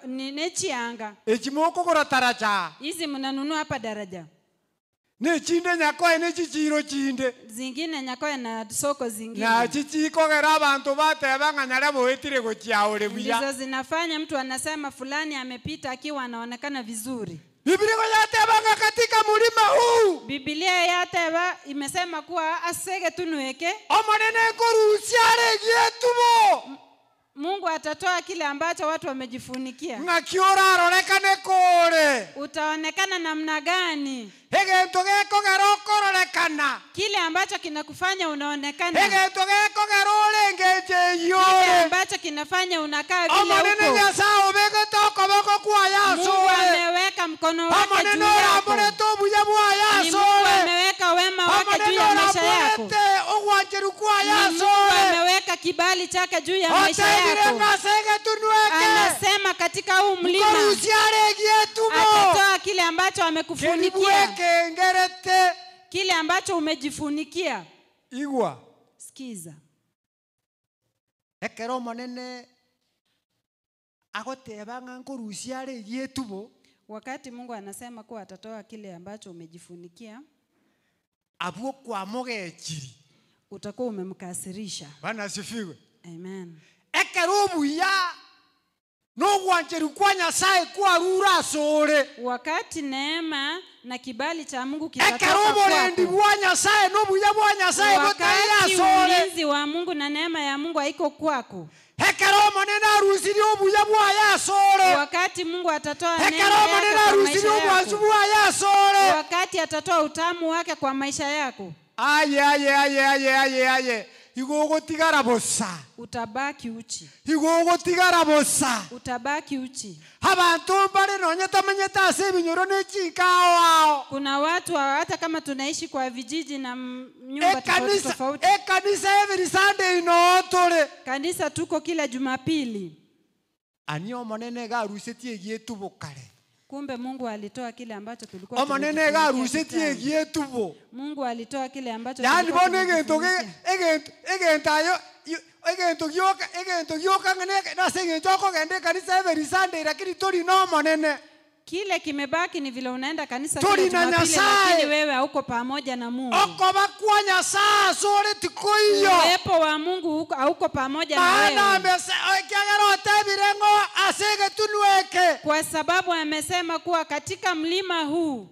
ni nechianga. Echimoko korotaracha. Hizi mnanunua hapa daraja. Ne chinde nyako ene chichiro chinde. Zingine nyakoya na soko zingine. Na chichiko gera abantu bateba nganyara boetire gochiaore buya. Ndizo zinafanya mtu anasema fulani amepita akiwa anaonekana vizuri. Biblia yateba katika mlima huu. Biblia yateba imesema kuwa asege tunweke. Omonene korusiare gietubo. Mungu atatoa kile ambacho watu wamejifunikia. Ngakiora arorekane kore. Utaonekana namna gani? Ege ntoge kogero kororekana. Kile ambacho kinakufanya unaonekana. Ege ntoge kogero lengeje Kile yore. ambacho kinafanya unakaa vile Omonene huko. nyasao bege toko boko kwa Mungu yasore. ameweka mkono wake juu Omonene yako. orambure to buya bwa Ni Mungu yasore. ameweka wema wake juu Omonene ya maisha yako. orambure ogwanjeru kwa Ni Mungu yasore. ameweka kibali chake juu ya maisha yako. Ngasege tunweke. Anasema katika huu mlima Korusiare gietubo. atatoa kile ambacho amekufunikia. Keribueke ngerete. Kile ambacho umejifunikia. Igwa. Sikiza. ekero monene agoteba nkorusiare yetubo Wakati Mungu anasema kuwa atatoa kile ambacho umejifunikia, abwo kwa mogechiri utakuwa umemkasirisha. bana sifiwe. Amen. Ekero buya no gwanjeru kwa Nyasaye kwa rura sore Wakati neema na kibali cha Mungu kitatoka ekero borendi kwako, bwa Nyasaye no buya bwa Nyasaye botaya wakati sore ulinzi wa Mungu na neema ya Mungu haiko kwako, ekero monene arusiri obuya bwa ya sore wakati Mungu atatoa neema ekero monene yake kwa arusiri maisha obwanzu yako, bwa ya sore wakati atatoa utamu wake kwa maisha yako, aye igogotigara bosa utabaki uchi. igogotigara bosa Utabaki uchi. abantu bare nonyetamenyeta ase ebinyoro n'ekikao Kuna watu hata kama tunaishi kwa vijiji na nyumba tofauti tofauti, ekanisa every Sunday inotore kanisa tuko kila Jumapili. ani omonene garusetie egietubo kare Kumbe Mungu alitoa kile ambacho tulikuwa omonene tumejifungia garusetie kitambo. egietubo Mungu alitoa kile ambacho yani tulikuwa bono egento tumejifungia. egento gioka ngene nase egento okogenda ekanisa every Sunday lakini tori no monene Kile kimebaki ni vile unaenda kanisa Tuli kila na Jumapili, Nyasaye. lakini wewe hauko pamoja na Mungu. okoba kwa Nyasaye sore tikoyo Uwepo wa Mungu hauko pamoja na maana wewe, amese okiagera otebirengo asege tunweke kwa sababu amesema kuwa katika mlima huu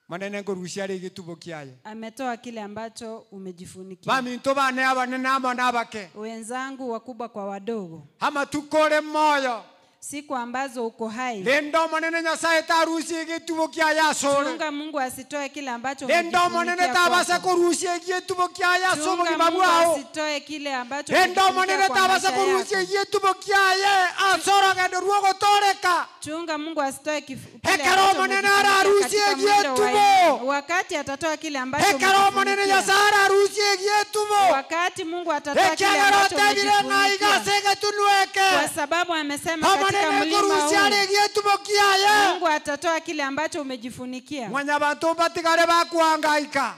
manene ngorusiare egitubo kiaye ametoa kile ambacho umejifunikia. baminto bane abanene amo nabake Wenzangu wakubwa kwa wadogo, ama tukore moyo siku ambazo uko hai, lendo manene Nyasaye tarusi egitubo kiaye asore chunga Mungu asitoe kile ambacho lendo manene tabasa umejifunikia. korusi egitubo kiaye asomo Chunga Mungu gibabwao asitoe kile ambacho lendo manene umejifunikia kwa tabasa maisha korusi yako. egitubo kiaye asoro gendo ruogo toreka Chunga Mungu asitoe kile Hekaro ambacho manene umejifunikia ararusi katika mwendo wa egietubo. imani. Wakati atatoa kile ambacho hekaro manene umejifunikia. Nyasaye arusi egitubo Wakati Mungu atatoa kile hekagero ambacho tebirenga umejifunikia, igasege kwa tunweke sababu amesema katika amanene mlima korusiare huu egitubo kiaye Mungu atatoa kile ambacho umejifunikia. mwanya bantu batigare bakuangaika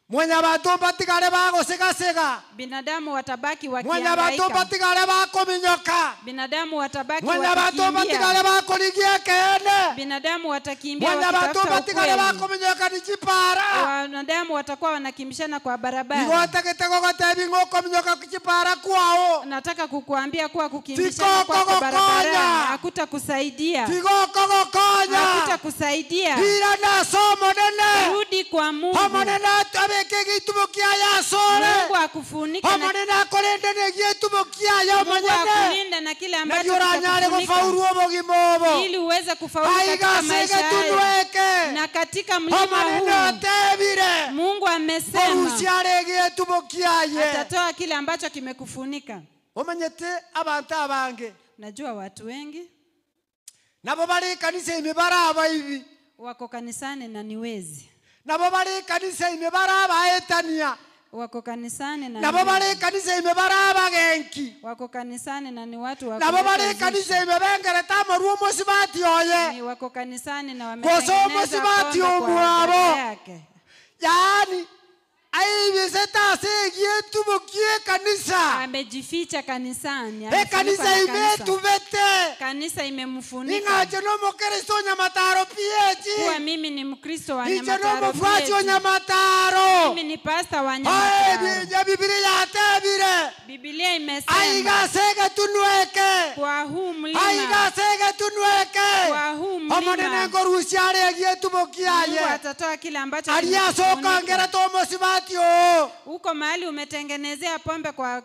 mwanya bantu batigare bagosegasega Binadamu watabaki mwanya bantu wakihangaika, batigare bakominyoka binadamu watabaki mwanya bantu batigare wakikimbia, bakorigie kene binadamu watakimbia mwanya bantu wakitafuta batigare ukweli, bakominyoka nikipara wanadamu watakuwa wanakimbishana kwa barabara. igotegete gogotebi ng'okominyoka kukipara kwao Nataka kukuambia kuwa kukimbishana Tikoko kwa barabarani gokonya. hakutakusaidia, tigoko gokonya hakutakusaidia. ira nasomo nene Rudi kwa Mungu. amanene abeke gitubo kiaye asore Mungu akufunike na amanene akorende negitubo kiaye Mungu amanene akulinde na kile ambacho nagioranyare kitakufunika, gofauru obogima obo ili uweze kufaulu katika aigasege maisha haya. tunweke Na katika mlima amanene huu otebire Mungu amesema korusiare egitubo kiaye atatoa kile ambacho kimekufunika. omanyete abantu abange Najua watu wengi nabo bari kanisa imibara abaibi wako kanisani na ni wezi, nabo bari kanisa imibara abaetania wako kanisani na nabo ni bari wezi. kanisa imibara abagenki Wako kanisani na ni watu wa nabo kuleta bari uzushi. kanisa imebengereta amaruo mosibati Ni oye wako kanisani na Kosomo wametengeneza sibati pombe kwa omwabo. dada yake. yaani aibiseta ase egitubo kie kanisa Amejificha kanisani, ekanisa amefunikwa na kanisa. imetubete Kanisa imemfunika. ing'ache nomokristo onyamataro Kuwa piechi mimi ni Mkristo wa iche Nyamataro nomofuasi PAG. onyamataro Mimi ni pasta wa Nyamataro. ya biblia yatebire Biblia imesema aigasege tunweke kwa huu mlima, aigasege tunweke kwa huu amanene mlima ngorusiare egitubo Mungu kiaye atatoa kile ambacho ariasoka kimekufunika. ngera tomosibatio Uko mahali umetengenezea pombe kwa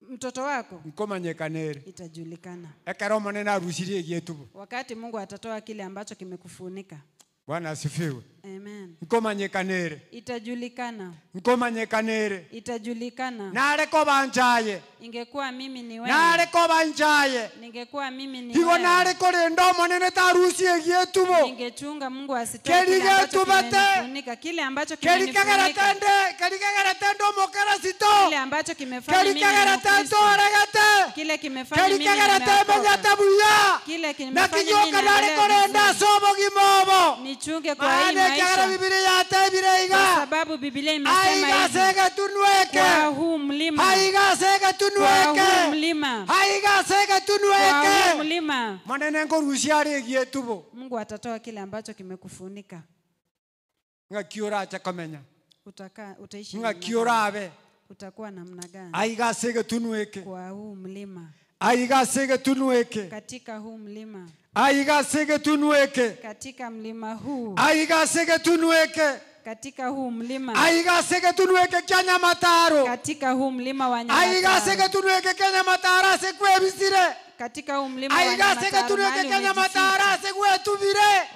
mtoto wako, nkomanyekanere itajulikana ekero omonene arusirie egitubo wakati Mungu atatoa kile ambacho kimekufunika. bwana asifiwe Amen. nkomanyekanere Itajulikana, nkomanyekanere itajulikana. nareko banjaye Ingekuwa mimi ni wewe, nareko banjaye ningekuwa mimi ni igo wewe, nareko rendo omonene tarusie egitubo ningechunga Mungu asitoe kile Kerige ambacho tubate. kimenifunika, kile ambacho kimenifunika, kerikegeretende omokerasito kile ambacho kimefanya mimi ni kerikegerete Mkristo, oregete kile kimefanya mimi kerikegerete nimeokoka, menyete buya kile kimefanya mimi nakiyoka nareko nimeolewa renda vizuri. sobo gimobo Nichunge kwa hii maana maisha, Biblia yatebire kwa iga. sababu Biblia imesema Aiga hivi, sege tunweke. kwa huu mlima, Aiga sege kwa tunweke. huu mlima, Aiga sege kwa huu tunweke. mlima, Manene ngorusia rege tubo. Mungu atatoa kile ambacho kimekufunika. Nga kiora cha kamenya. Utaishi Nga namna kiora gani? abe. Utakuwa namna gani Aiga sege tunweke. kwa huu mlima, Aiga sege tunweke. katika huu mlima, Aiga sege tunweke. katika mlima huu, Aiga sege tunweke. katika huu mlima, Aiga sege tunweke Kenya mataro. katika huu mlima wa Aiga sege Nyamataro, tunweke Kenya matara se kwebisire. katika huu mlima wa Aiga sege Nyamataro, tunweke mahali Kenya umejificha. matara se kwetubire.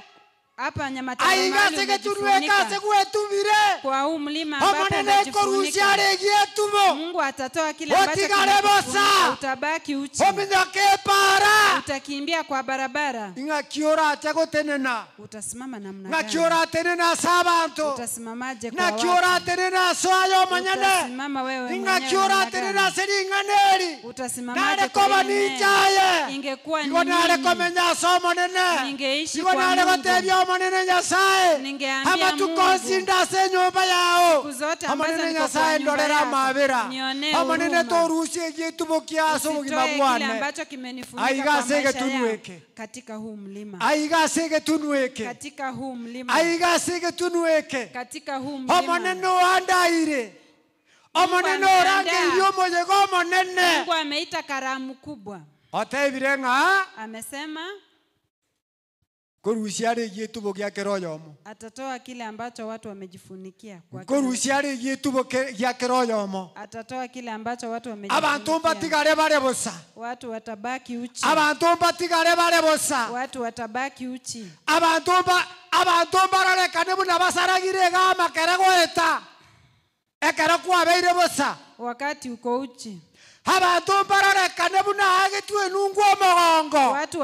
Hapa Nyamataro Aiga mahali sege tunweka se umejifunika, kwetubire. kwa huu mlima ambapo Omanene korusia umejifunika, rege tubo. Mungu atatoa kile ambacho Otigare kimekufunika. bosa. Utabaki uchi, Ominyoke para. utakimbia kwa barabara. Inga kiora cha gotenena. Utasimama namna Nga gani? kiora tenena sabanto. Utasimamaje kwa Na watu? kiora tenena soayo manyane. Utasimama wewe Inga mwenyewe kiora namna tenena gani? seringaneri. Utasimamaje Nare kwa koba hili neno? nichaye. Ingekuwa ni Iko nare mimi, komenya somo nene. ningeishi Iko kwa nare Mungu. kotebya omonene nyasaye. Ningeambia Ama Mungu, tukonsinda se nyumba yao. siku zote ambazo Omonene niko kwa nyasaye nyumba ndorera yako, mabira. nionee Omonene huruma. torusie gitubo kiaso bugima Usitoe kile bwane. ambacho kimenifunika Aiga kwa sege maisha yangu, tunweke. katika huu mlima, Aiga sege tunweke. katika huu mlima, Aiga sege tunweke. katika huu mlima. Omonene wandaire. Omonene orange iyo moyego omonene. Mungu ameita karamu kubwa, Otebire ng'a amesema korusia rege tubo gya keroyomo. atatoa kile ambacho watu wamejifunikia kwa Korusia rege tubo gya keroyomo. atatoa kile ambacho watu Abantu wamejifunikia. mbatigare bare bosa. Watu watabaki uchi, Abantu mbatigare bare bosa. watu watabaki uchi, Abantu mbarorekane buna basaragire gama kere goeta. Ekere kwabeire bosa. wakati uko uchi. Abantu mbarorekane buna agitwe nungu omogongo. Watu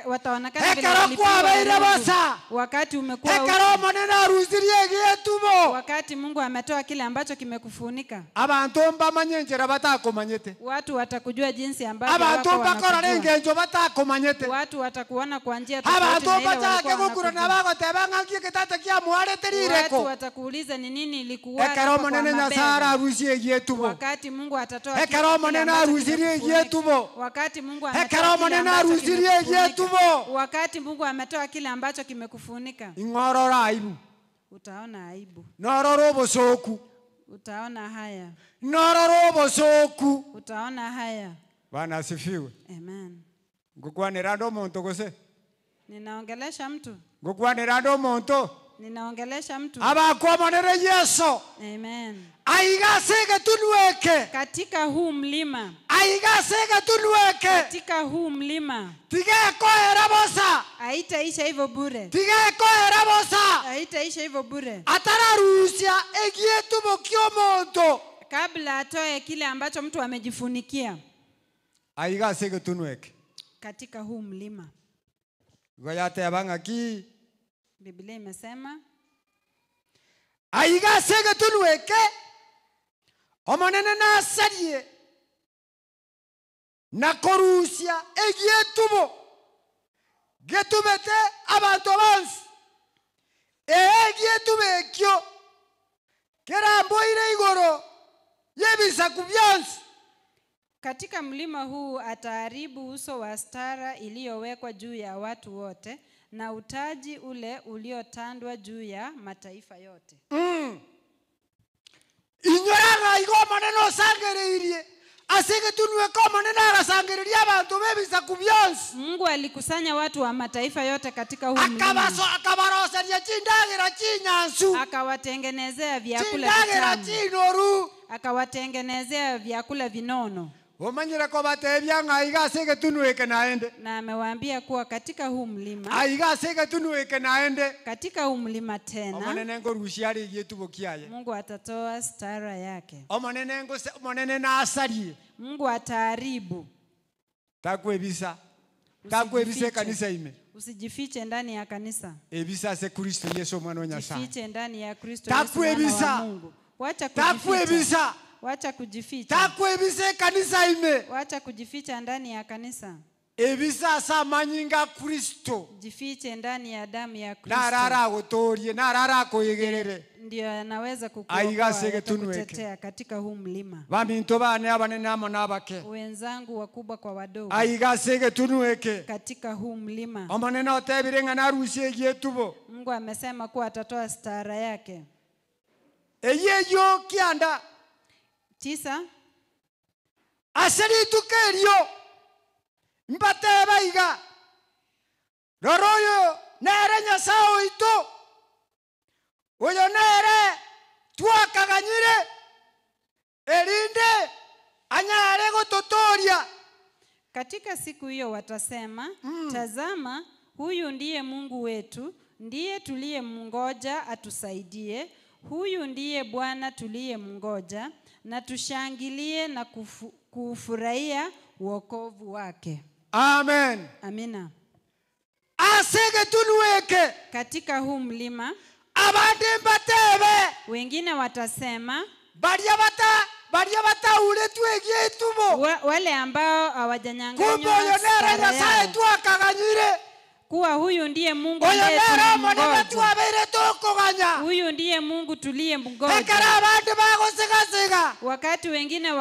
wataonekana vile Ekere walipigwa kwabeire rungu. bosa. Wakati umekuwa Ekere uchi, omonene arusirie gietubo. wakati Mungu ametoa kile ambacho kimekufunika, Abantu mbamanye njera batakomanyete. watu watakujua jinsi ambavyo Abantu wako mbakorora wanakujua. engenjo batakomanyete. Watu watakuona kwa njia tofauti Abantu na ile mbachake walikuwa gukura wanakujua. nabagoteba ng'aki kitata kia mwareterire Watu ko. watakuuliza ni nini ilikuwa Ekero monene nyasara arusie gietubo. wakati Mungu atatoa Ekero monene arusirie gietubo. wakati Mungu Ekero ametoa kile monene ambacho arusirie kimekufunika. gietubo. Wakati Mungu ametoa kile ambacho kimekufunika, Ing'orora aibu. utaona aibu, Norora obosoku. utaona haya, Norora obosoku. utaona haya. Bwana asifiwe. Amen. Ngukwanira ndo muntu gose. Ninaongelesha mtu, Ngukwanira ndo muntu. ninaongelesha mtu. Abakomonere Yesu. Amen. Aigasege tunweke. Katika huu mlima, Aigasege tunweke. katika huu mlima, Tigekoera bosa. haitaisha hivyo bure, Tigekoera bosa. haitaisha hivyo bure. Atararusia egietubo kiomonto. Kabla atoe kile ambacho mtu amejifunikia Aigasege tunweke. katika huu mlima, Goyate bangaki. Biblia imesema Aigasege tunweke. Omonene nasarie. Nakorusia egietubo. Getubete abantu abansi. Egietubekyo. Keramboire igoro. Yebisaku byansi. katika mlima huu ataharibu uso wa stara iliyowekwa juu ya watu wote na utaji ule uliotandwa juu ya mataifa yote. Inyoranga igo maneno sangereirie. Asige tunweke omonene arasangereria abantu bebisaku byansi. Mungu alikusanya watu wa mataifa yote katika huu mlima, Akabaroseria chindagira chinyansu. akawatengenezea vyakula Chindagira vitamu, chinoru. akawatengenezea vyakula vinono, Omanyire ko batebya ng'aigasege tunweke naende. na amewaambia kuwa katika huu mlima, Aigasege tunweke naende. katika huu mlima tena Omonene ngorusia rigie tubo kiaye. Mungu atatoa stara yake. Omonene nasarie. Mungu ataharibu. Takwebisa. Takwebise kanisa ime. Usijifiche ndani ya kanisa, Ebisa se Kristo Yesu mwana wa Nyasaye. jifiche ndani ya Kristo Yesu Takwebisa. mwana wa Mungu. Wacha kujificha, Takwebisa. wacha kujificha, Takwebise kanisa ime. wacha kujificha ndani ya kanisa. ebisasa manyinga Kristo jifiche ndani ya damu ya narara Kristo, gutorie narara kuigerere ndio anaweza Aigase tunueke. kukutetea katika huu mlima. baminto bane abanene amo nabake Wenzangu wakubwa kwa wadogo, aigase tunueke katika huu mlima omonene otebire ng'a narusie gietubo Mungu amesema kuwa atatoa stara yake. eyeyo kianda 9 aseritukerio mbateba iga roroyo nere nyasao ito oyo nere twakaganyire erinde anyare gototoria. Katika siku hiyo watasema, tazama, huyu ndiye Mungu wetu, ndiye tuliyemngoja atusaidie. Huyu ndiye Bwana tuliyemngoja, na tushangilie na kufurahia wokovu wake. Amen. Amina. Asege tunueke Katika huu mlima abandi mbatebe wengine watasema, baria bata ule tuegie tubo wale ambao kumbe hawajanyang'anywa oyo nere stara nyasaye yao, twakaganyire kuwa huyu ndiye Mungu oyo ndiye nere monene tuliyemngoja. twabeire tokoganya Huyu ndiye Mungu tuliyemngoja. ekera abandi bagosigasega Wakati wengine ekera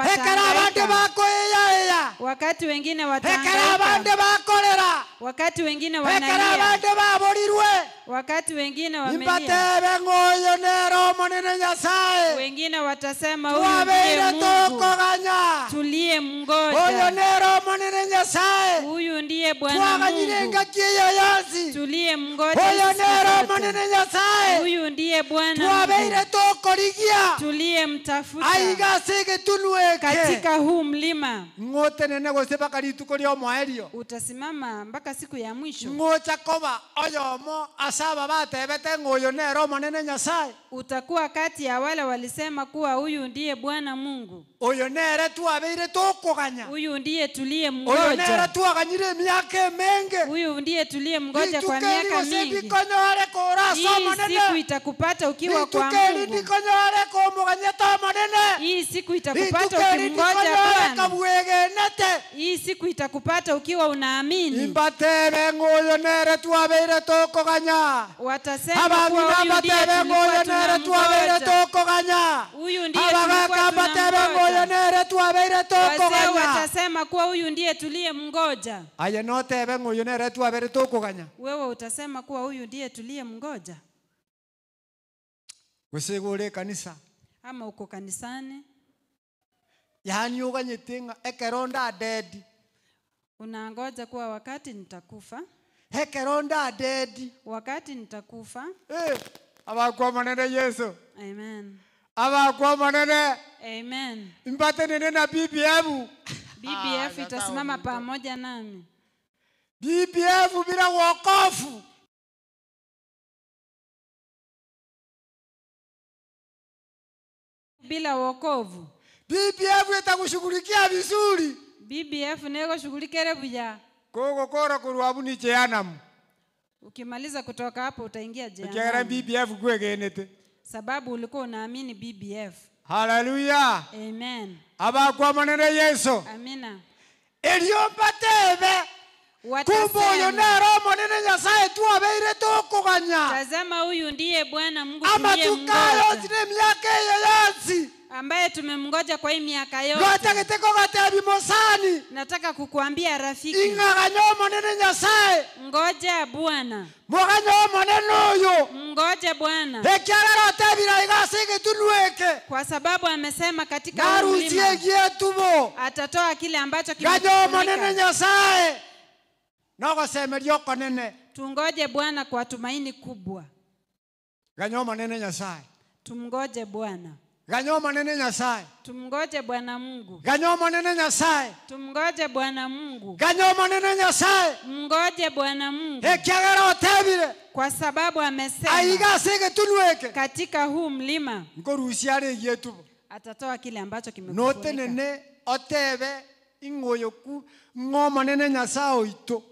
abandi watahangaika, bakoeyaeya wakati wengine ekera abandi watahangaika, bakorera wakati wengine ekera wanalia, abandi baborirwe wakati wengine wamelia, imbatebe ng'oyo nere omonene nyasaye wengine watasema huyu ndiye twabeire Mungu tokoganya oyo tuliyemngoja. nere omonene nyasaye Huyu ndiye Bwana twaganyire Mungu engaki eyo yonsi tuliyemngoja oyo siku nere zote. omonene nyasaye Huyu ndiye Bwana twabeire Mungu tokorigia tuliyemtafuta aigase getunueke katika huu mlima. ng'otenene gose baka rituko ria omwaerio Utasimama mpaka siku ya mwisho. ng'ocha koba oyomo asaba batebete ng'oyo nere omonene nyasaye Utakuwa kati ya wale walisema kuwa huyu ndiye Bwana Mungu, oyo nere twabeire tokoganya huyu ndiye oyo nere tuliyemngoja, twaganyire emiaka emenge huyu ndiye tuliyemngoja kwa ritukeri miaka gose mingi. ndikonyore korasa Hii siku omonene itakupata ukiwa kwa ritukeri Mungu. ndikonyore komoganyeta omonene Hii siku itakupata ritukeri ukimngoja ndikonyore Bwana. kabwegenete Hii siku itakupata ukiwa unaamini. imbatebe ng'oyo nere twabeire tokoganya Watasema abami kuwa huyu ndiye nambatebe ng'oyo tulikuwa nere twabeire tunamngoja. tokoganya Huyu ndiye abagaka tulikuwa mbatebe ng'oyo tunamngoja. nere twabeire Wazee tokoganya watasema kuwa huyu ndiye tuliyemngoja. aye notebe ng'oyo nere twabeire tokoganya Wewe utasema kuwa huyu ndiye tuliyemngoja. gusegure kanisa Ama uko kanisani yani uganyete ng'a ekeronda dead unangoja kuwa wakati nitakufa, ekeronda dead wakati nitakufa. abakwa manene Yesu Amen. abakwa manene Amen. mbate nene na BBF BBF itasimama pamoja nami. BBF bila wokovu Bila wokovu BBF itakushughulikia vizuri BBF nego shughulikere buya. kogo kora kurwabu ni jehanamu Ukimaliza kutoka hapo utaingia ekera jehanamu, BBF kwegenete sababu ulikuwa unaamini BBF. haleluya Amen. abakwa manene Yesu Amina. elio mbatebe kumbe oyo nere omonene nyasaye twabeire tokoganya tazama, huyu ndiye Bwana Mungu amatukayo tuliyemngoja, zine myaka eyo yonsi ambaye tumemngoja kwa hii miaka yote. gotagete kogatebi mosani Nataka kukuambia rafiki, ing'aganya omonene nyasaye ngoja Bwana, moganya omonene oyo ngoja Bwana, ekiagera otebira igase getunueke kwa sababu amesema katika huu narusie mlima gietubo atatoa kile ambacho ganya omonene kimefunika. nyasaye nogosemeria okonene Tungoje Bwana kwa tumaini kubwa. ganya omonene nyasaye Tumngoje Bwana, ganya omonene nyasaye tumngoje Bwana Mungu, ganya omonene nyasaye tumngoje Bwana Mungu, ganya omonene nyasaye mngoje Bwana Mungu, ekiagera otebire kwa sababu amesema aigase getunueke katika huu mlima nkorusia are gietubo atatoa kile ambacho kimefunika. notenene otebe ing'oyoku ng'omonene nyasaye oito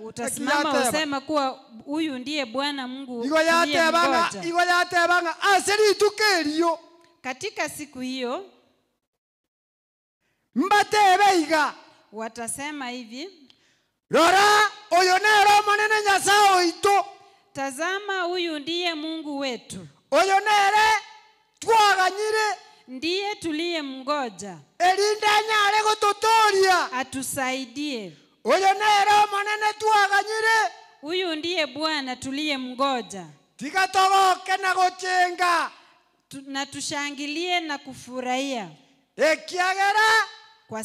Utasimama usema kuwa huyu ndiye Bwana Mungu igo yatebanga tuliyemngoja. ase rituko erio Katika siku hiyo mbatebe iga watasema hivi, rora oyo nero monene nyasaye oito Tazama, huyu ndiye Mungu wetu, oyo nere twaganyire ndiye tuliyemngoja erinde nyare gototoria atusaidie. oyo nero monene twaganyire Huyu ndiye Bwana tuliyemngoja, tigatogoke na gochenga na tushangilie na kufurahia, ekiagera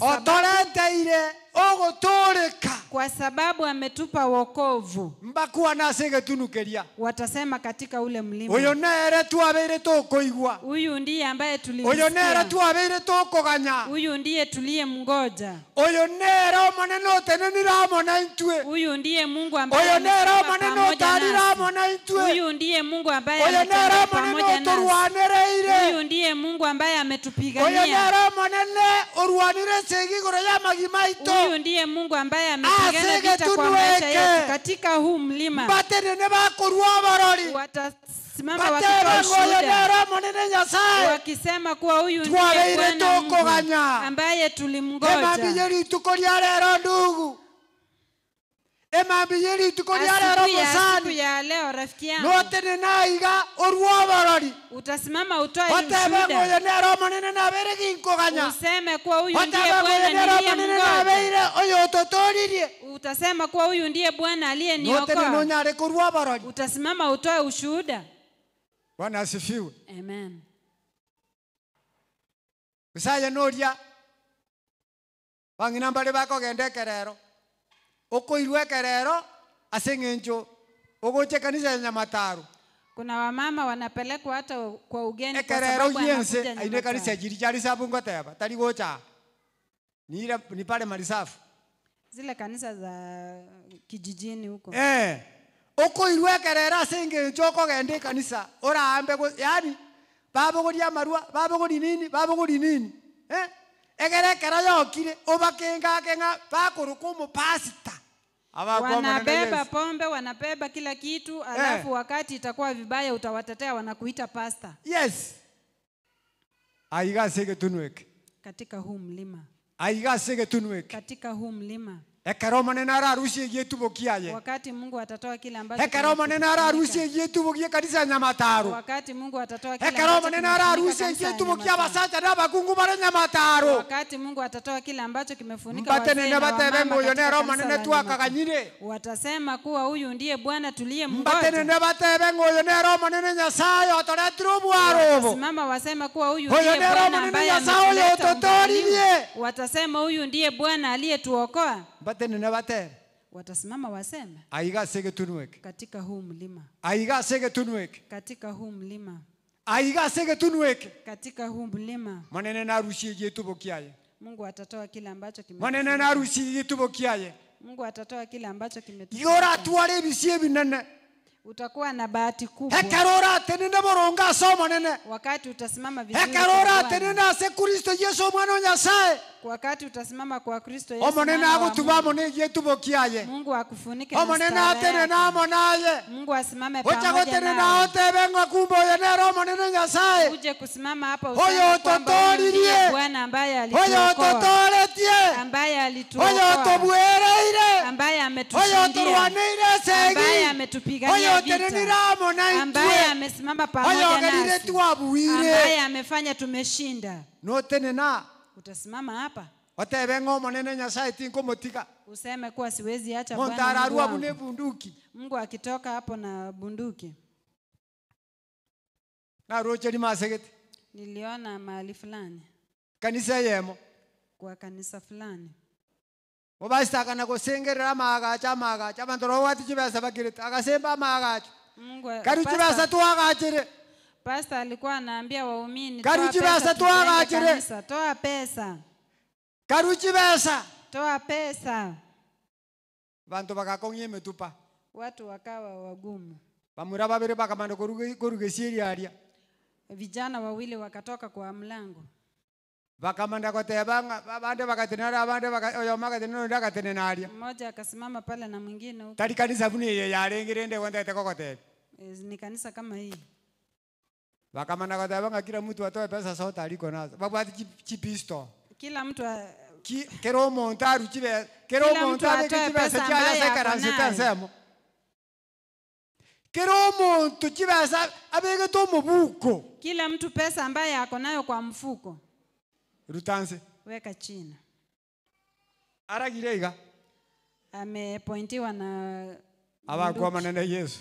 otoreteire ogotoreka kwa sababu ametupa wokovu. mbakua nasegetunukeria Watasema katika ule mlima, oyo nere twabeire tukoigwa huyu ndiye ambaye oyo nere tulimsikia, twabeire tukoganya huyu ndiye tuliyemngoja, oyo nere omonene oteneniramo na intwe huyu ndiye Mungu ambaye oyo nere amesimama omonene pamoja otariramo nasi, na intwe huyu ndiye Mungu ambaye oyo nere ametembea omonene pamoja nasi, oturwanereire huyu ndiye Mungu ambaye oyo ametupigania, nere omonene orwanire segigoro ya magima ito huyu ndiye Mungu ambaye amepigana Asege vita kwa maisha tunueke. yetu. Katika huu mlima batenene bakorwa abarori watasimama wakitoa batebengo oyo ushuhuda nere omonene nyasaye wakisema kuwa huyu ndiye twabeire Bwana Mungu tukoganya ambaye tulimngoja. emambije rituko ria rero ndugu emambije rituko ria rero Siku musani ya leo rafiki yangu, notene naiga orwa abarori utasimama utoe batebengo oyo ushuhuda, nere omonene nabere ginkoganya useme kuwa huyu ndiye batebengo oyo Bwana nere omonene niliyemngoja, nabeire oyo ototoririe utasema kuwa huyu ndiye Bwana notene aliyeniokoa, nonyare korwa abarori. utasimama utoe ushuhuda. Bwana asifiwe. Amen. Bisaya noria bangina mbale bakogenda ekerero okoirwa ekerero ase eng'encho ogoche kanisa ya Nyamataru Kuna wamama wanapelekwa hata kwa ugeni kwa ekerero sababu yense anakuja aine kanisa Nyamataro. jiri chari sabu ngoteba tari gocha ni pale marisafu Zile kanisa za kijijini huko. okoirwa ekerero ase eng'encho okogenda ekanisa orambe yani babogoria amarua babogori nini egerekera yokire obakengakeng'a bakoruka omopasita Wanabeba pombe, wanabeba kila kitu, alafu wakati itakuwa vibaya utawatetea, wanakuita pasta. Yes. Aiga sege tunweke. Katika huu mlima. Aiga sege tunweke. Katika huu mlima. Ekero manene ararusi yetu bokiaye. Wakati Mungu atatoa kile ambacho. Ekero manene ararusi yetu bokia kanisa ya Nyamataru. Wakati Mungu atatoa kile ambacho. Ekero manene ararusi yetu bokia basacha na bakungu bare Nyamataru. Wakati Mungu atatoa kile ambacho kimefunika wazee na wamama yonero manene twakaganyire. Watasema kuwa huyu ndiye Bwana tuliyemngoja. Mbatene na batebengo yonero manene Nyasaye otoretro bwarobo. Watasema wasema kuwa huyu ndiye Bwana ambaye ametuleta. Watasema huyu ndiye Bwana aliyetuokoa. Batene na bate. Watasimama waseme. Aiga sege tunweke. Katika huu mlima. Aiga sege tunweke. Katika huu mlima. Aiga sege tunweke. Katika huu mlima. Manene na rushi yetu bokiaye. Mungu atatoa kile ambacho kimetufunika. Manene na rushi yetu bokiaye. Mungu atatoa kile ambacho kimetufunika. Yora tuwale bisie binene. Utakuwa na bahati kubwa. Hekarora tenene boronga somo nene. Wakati utasimama vizuri. Hekarora tenene ase Kristo Yesu mwana wa Nyasaye. Wakati utasimama kwa Kristo Yesu. Omonene agutuma mone yetu bokiaye. Mungu akufunike. Omonene atene na monaye. Mungu asimame pamoja nawe. Ocha gotene na otebenga kumbo yenero omonene Nyasaye. Uje kusimama hapa useme kwamba ndiye Bwana ambaye alituokoa. Oyo totoretie. Ambaye alituokoa. Oyo tobwereire. Ambaye ametushindia. Oyo torwaneire segi. Ambaye ametupigania vita. Ambaye amesimama pamoja nasi. Ambaye amefanya tumeshinda. No tene na. Utasimama hapa. Otebengo monene Nyasaye tinko motika. Useme kuwa siwezi acha Bwana. Montararua bune bunduki. Mungu akitoka hapo na bunduki. Na roche ni masegeti. Niliona mahali fulani. Kanisa yemo. Kwa kanisa fulani. Obasta kana kusengerera magacha bantoro wati chibasa bakireta akasemba magacha. Mungu Kari chibasa tu agachire. Pastor alikuwa anaambia waumini toa pesa. Toa pesa. Karuchi besa. Toa pesa. Bantu bakakonye metupa. Watu wakawa wagumu. Bamura babere bakamanda koruge siria aria. Vijana wawili wakatoka kwa mlango. Bakamanda kotebanga babande bakatenara abande bakayomaga teneno ndakatenena aria. Mmoja akasimama pale na mwingine huko. Tari kanisa buni yarengirende wanda tekokote. Ni kanisa kama hii. Bakamanda kotebanga kila mtu atoe pesa sote aliko nazo. Babati chipisto. Kila mtu kero montaru chibe kero Kila mtu montaru atoe chibe pesa sa ambayo chaya ako sekara nayo. sitensemo kero montu chibe sa abege to mubuko Kila mtu pesa ambaye ako nayo kwa mfuko rutanse weka chini. aragirega Amepointiwa na abakwa bunduki. manene Yesu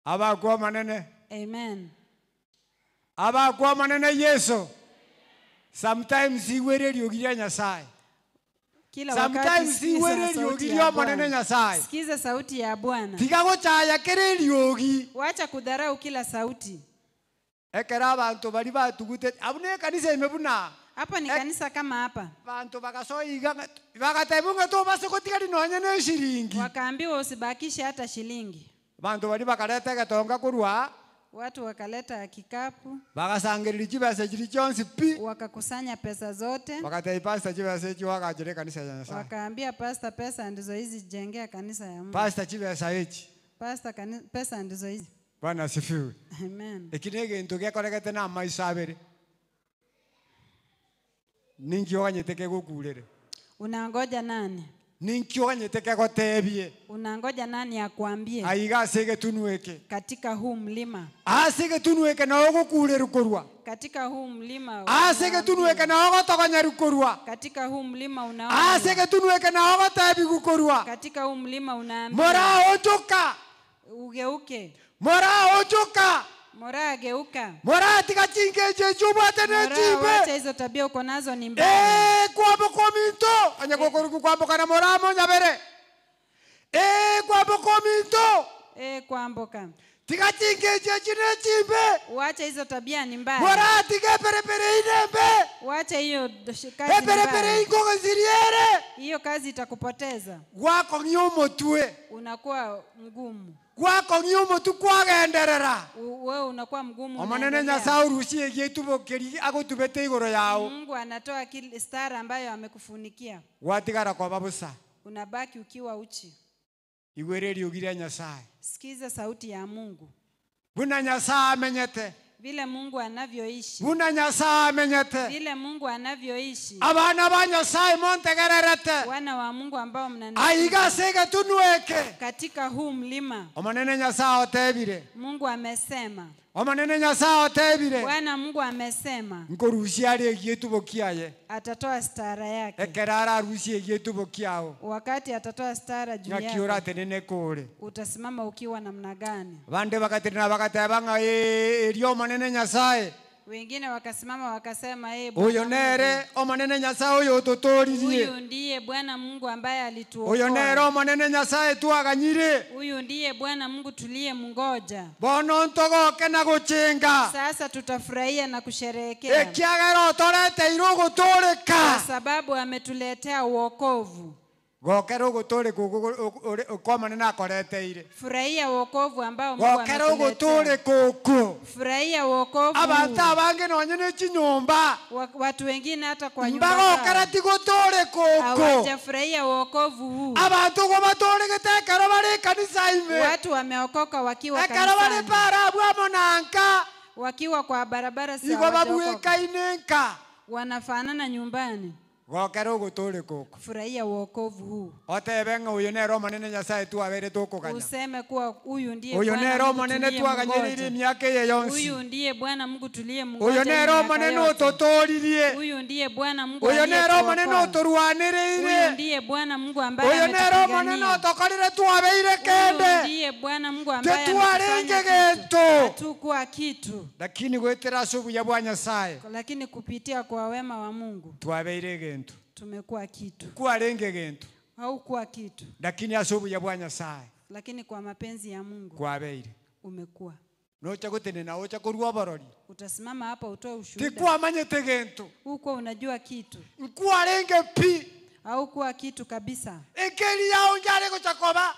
abakwa manene Amen. abakwa manene Yesu sometimes iwereri ogiria Nyasaye Kila wakati sometimes sikiza iwereri sauti ogiria ya manene Bwana. Nyasaye Sikiza sauti ya Bwana. tiga gochaya kereri ogi Wacha kudharau kila sauti. ekera abantu bari batugute abune kanisa imebuna Hapa ni kanisa kama hapa. bantu bagasoiga bagatebunga to basokotigari nonye ne shiringi Wakaambiwa usibakishe hata shilingi. bantu bari bakareta gatonga kurwa Watu wakaleta kikapu, bagasangirira chibese chiri chonsi pi wakakusanya pesa zote, bagatei pastor chibese chi wakajire kanisa ya Nyasaye wakaambia pastor, pesa ndizo hizi, jengea kanisa ya Mungu. pastor chibese echi Pastor, pesa ndizo hizi. Bwana asifiwe Amen. ekinege into gekoregete na maisha abere ninki oganyeteke gukurere Unangoja nani? ninki oganyeteke gotebie Unangoja nani akwambie aiga asege tunueke katika huu mlima? asege tunueke na ogukurere kurwa Katika huu mlima asege tunueke na ogotogonya rukurwa katika huu mlima unaona. asege tunueke na ogotebi gukurwa Katika huu mlima unaambia mora ojuka ugeuke. mora ojuka Mora ageuka. mora tiga chingeje chubate ne Mora, wacha chibe hizo tabia uko nazo ni mbaya. kwabo kominto anya gokoruku kwabo kana mora mo nyabere kwabo kominto Kwamboka. tiga chingeje chine chibe Wacha hizo tabia ni mbaya. mora tiga perepere inembe Wacha hiyo kazi ni perepere mbaya. ingo ziriere Hiyo kazi itakupoteza. gwako nyomo tue Unakuwa mgumu. gwako nyomo tu kwagenderera Wewe unakuwa mgumu. omanene unaendelea. Nyasaye urushie gitubokeri agotubete igoro yao Mungu anatoa kile stara ambayo amekufunikia. watigara kwa babusa Unabaki ukiwa uchi. igwereri ugiria Nyasaye Sikiza sauti ya Mungu. buna Nyasaye amenyete Vile Mungu anavyoishi. buna Nyasaye amenyete Vile Mungu anavyoishi. abana ba Nyasaye montegererete Wana wa Mungu ambao aiga sege tunueke katika huu mlima. omanene Nyasaye otebire Mungu amesema. omanene Nyasaye otebire Bwana Mungu amesema nkorushia ari egietubokiaye atatoa stara yake. ekerara arushie egietubokiao Wakati atatoa stara juu ngakiora yako, tenene kore utasimama ukiwa namna gani? bande bakatirina bakatebanga erio omanene Nyasaye Wengine wakasimama wakasema, uyo nere omanene Nyasaye uyo tutoririe huyu ndiye Bwana Mungu ambaye uyo alituokoa. nere omanene Nyasaye twaganyire Huyu ndiye Bwana Mungu tuliyemngoja. bono ntogoke na guchinga Sasa tutafurahia na kusherehekea ekiagero torete kwa iruguturika sababu ametuletea uokovu. gokera uguturika kwa manene akoreteire Furahia uokovu ambao Mungu gokera ametuletea. uguturika uku Furahia uokovu. abantu abange nonye nechinyumba Watu wengine hata kwa nyumba mbagokera zao tiguturika uku hawajafurahia uokovu huu. abantu gobaturigite ekero bari kanisa ime Watu wameokoka wakiwa ekero bari kanisani, para bwamonanka wakiwa kwa barabara si igo hawajaokoka. babuikainenka Wanafanana nyumbani. gokera uguturika uku Furahia uokovu huu. otebenga uyu nero manene Nyasaye twabere tukuganya Useme kuwa huyu ndiye uyu Bwana nero Mungu manene twaganyirire tuliyemngoja. emyaka eye yonsi Huyu ndiye Bwana Mungu tuliyemngoja. uyu nero miaka manene yote. ututoririe Huyu ndiye Bwana Mungu uyu nero manene aliyetuokoa. Huyu uturwaniriire ndiye Bwana Mungu ambaye uyu nero manene ametupigania. utukorire twabeire Huyu kende ndiye Bwana Mungu ambaye tetwarenge ametufanya kitu. gintu Hatukuwa kitu, lakini gwitira subuya bwa Nyasaye lakini kupitia kwa wema wa Mungu twabeire gintu tumekuwa kitu. kwarenge gintu Haukuwa kitu, lakini asubuya bwa Nyasaye lakini kwa mapenzi ya Mungu kwabeire umekuwa. nocha gutenena ocha kurwa borori Utasimama hapa utoe ushuhuda. tikwamanyete gintu Huko unajua kitu, nkwarenge pi haukuwa kitu kabisa. ekeri yao njare guchakoba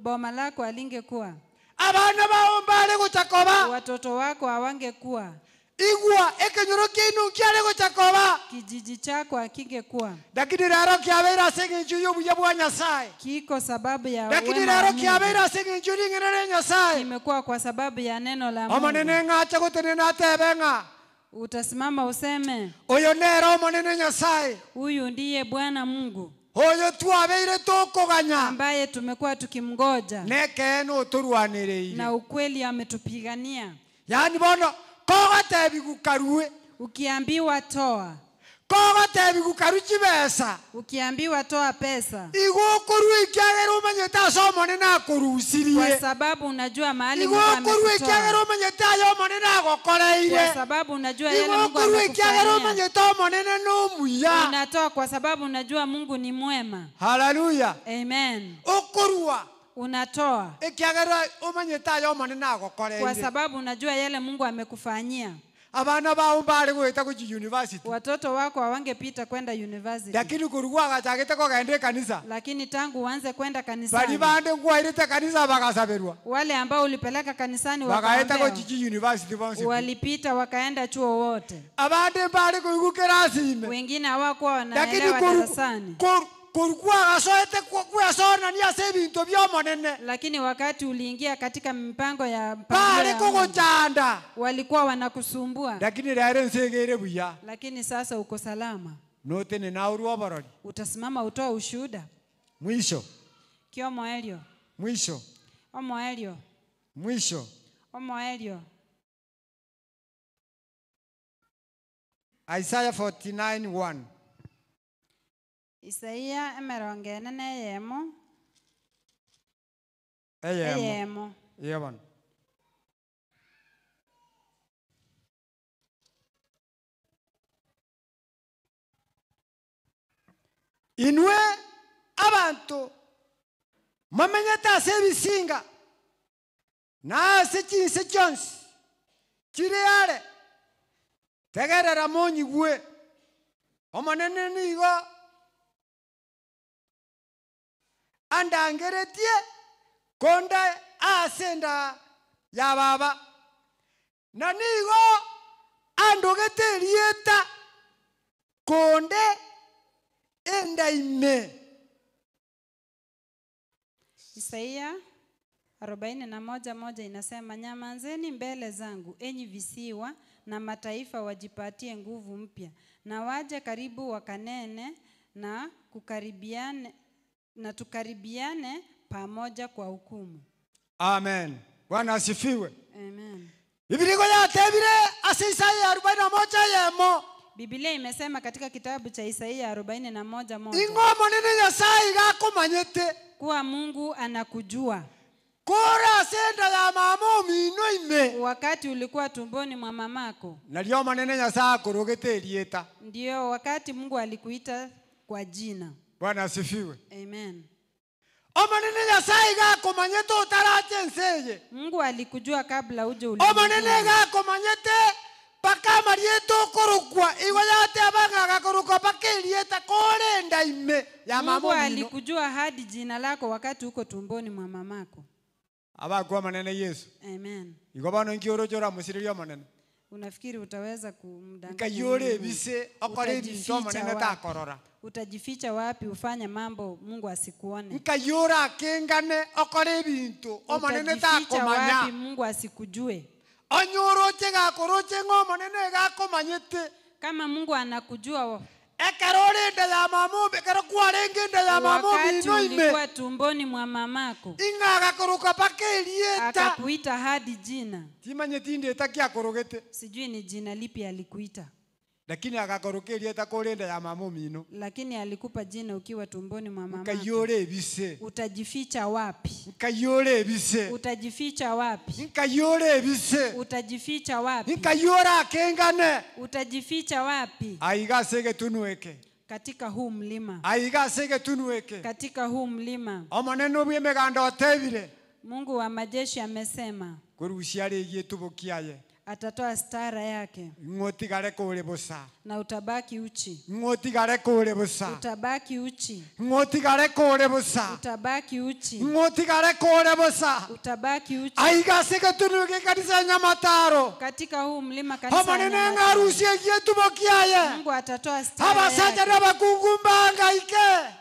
Boma lako alingekuwa, abana bao mbare guchakoba watoto wako hawangekuwa, igwa ekenyoro kinu kiare guchakoba kijiji chako hakingekuwa. lakini rero kiabeira singinju y'obuya bwa Nyasaye Kiko sababu ya lakini wema wa rero Mungu. kiabeira singinju ring'erere Nyasaye Kimekuwa kwa sababu ya neno la Mungu. omanene ng'acha gutenena atebenga utasimama useme, oyo nero monene Nyasaye huyu ndiye Bwana Mungu oyo twabeire tukuganya ambaye tumekuwa tukimgoja, neke no turwanireire na ukweli ametupigania. yani bono kogotebi gukarue Ukiambiwa toa, kogotebi gukaru chibesa ukiambiwa toa pesa, igukuru ikiagera umenyete aso monene akurusirie kwa sababu unajua mahali Mungu igukuru ikiagera amekutoa, umenyete ayo monene agokoreire kwa sababu unajua yale Mungu igukuru ikiagera amekufanyia. umenyete monene no muya. Unatoa kwa sababu unajua Mungu ni mwema. Haleluya. Amen. Ukurua Unatoa ikiagera umenyete ayo monene kwa agokoreire. sababu unajua yale Mungu amekufanyia. Abana bao bari gwita ku university Watoto wako hawangepita kwenda university, lakini kurugwa gachagite ko gaende kanisa lakini tangu uanze kwenda bali kanisani, bande ngwairite kanisa bagasaberwa wale ambao ulipeleka kanisani bagaeta ko wakaombewa, university bonse walipita wakaenda chuo wote. abande bari kuigukira sime Wengine hawakuwa lakini wanaelewa darasani, kurugwa gasoete kwasona ni ase bintu byo monene lakini wakati uliingia katika mipango ya bari mpangilio ya Mungu, kuguchanda walikuwa wanakusumbua, lakini rero nsegere buya lakini sasa uko salama. note ni naurwa barori Utasimama utoa ushuhuda. mwisho Kiomo Elio, mwisho Omo Elio, mwisho Omo Elio. Isaiah 49:1 Isaia emerongo ene neyemo eyemo eyemo. yebon inwe abantu mamenyete ase ebisinga na ase chinse chionsi chiri are tegerera monyigwe omonene nigo andangeretie konda asenda ya baba na nigo andogete rieta konde endaime. Isaia 41:1 inasema, nyamanzeni mbele zangu enyi visiwa, na mataifa wajipatie nguvu mpya, na waje karibu wakanene na kukaribiane, na tukaribiane pamoja kwa hukumu. Amen. Bwana asifiwe. Amen. Biblia yatebire ase Isaya 41 yemo. Biblia imesema katika kitabu cha Isaia 41:1 Ingo monene Nyasaye gakomanyete kuwa Mungu anakujua kora senda ya mamo mino ime wakati ulikuwa tumboni mwa mamako. nalio monene Nyasaye akorogete rieta. Ndio wakati Mungu alikuita kwa jina. Bwana asifiwe. Amen. Omonene Nyasaye gakomanyete utarache nseye. Mungu alikujua kabla uje ulimwenguni. Omonene gakomanyete paka marieto korokwa iwayate abanga gakorokwa pakelieta kore ndaime ya mamo Mungu mino. alikujua hadi jina lako wakati uko tumboni mwa mamako. Abagwa manene Yesu. Amen. Igobano nkioro chora musiririo manene. Unafikiri utaweza kumdanganya Nkayore Mungu? bise akore binto manene ta korora. Utajificha wapi ufanye mambo Mungu asikuone? Nkayora kengane akore binto o manene ta Utajificha wapi komanya. Mungu asikujue? Anyoro chega koroche ngo manene ga komanyete. Kama Mungu anakujua Ekarore nda ya mamo bekara kwarenge nda ya mamo wakati mino ime. ulikuwa tumboni mwa mamako, Inga gakoroka pakelieta. akakuita hadi jina. Timanyeti ndeta kya korogete. Sijui ni jina lipi alikuita, Lakini agakorokeria korenda ya mamo mino. lakini alikupa jina ukiwa tumboni mwa mamako. Nkayore bise. Utajificha wapi? Nkayore bise. Utajificha wapi? Nkayore bise. Utajificha wapi? Nkayora kengane. Utajificha wapi? Aiga sege tunueke. Katika huu mlima, Aiga sege tunueke. katika huu mlima. Omaneno bwe meganda otebire. Mungu wa majeshi amesema Kurusiare yetubokiaye. atatoa stara yake Ngotigare kore bosa. na utabaki uchi. Ngotigare kore bosa. Utabaki uchi. Ngotigare kore bosa. Utabaki uchi. Ngotigare kore bosa. Utabaki uchi. Aiga sege tunueke kanisa Nyamataro. Katika huu mlima kanisa la Omanene Nyamataro, ngarusie yetubokiaye. Mungu atatoa stara Abasaja yake. n'abakungumbanga ike.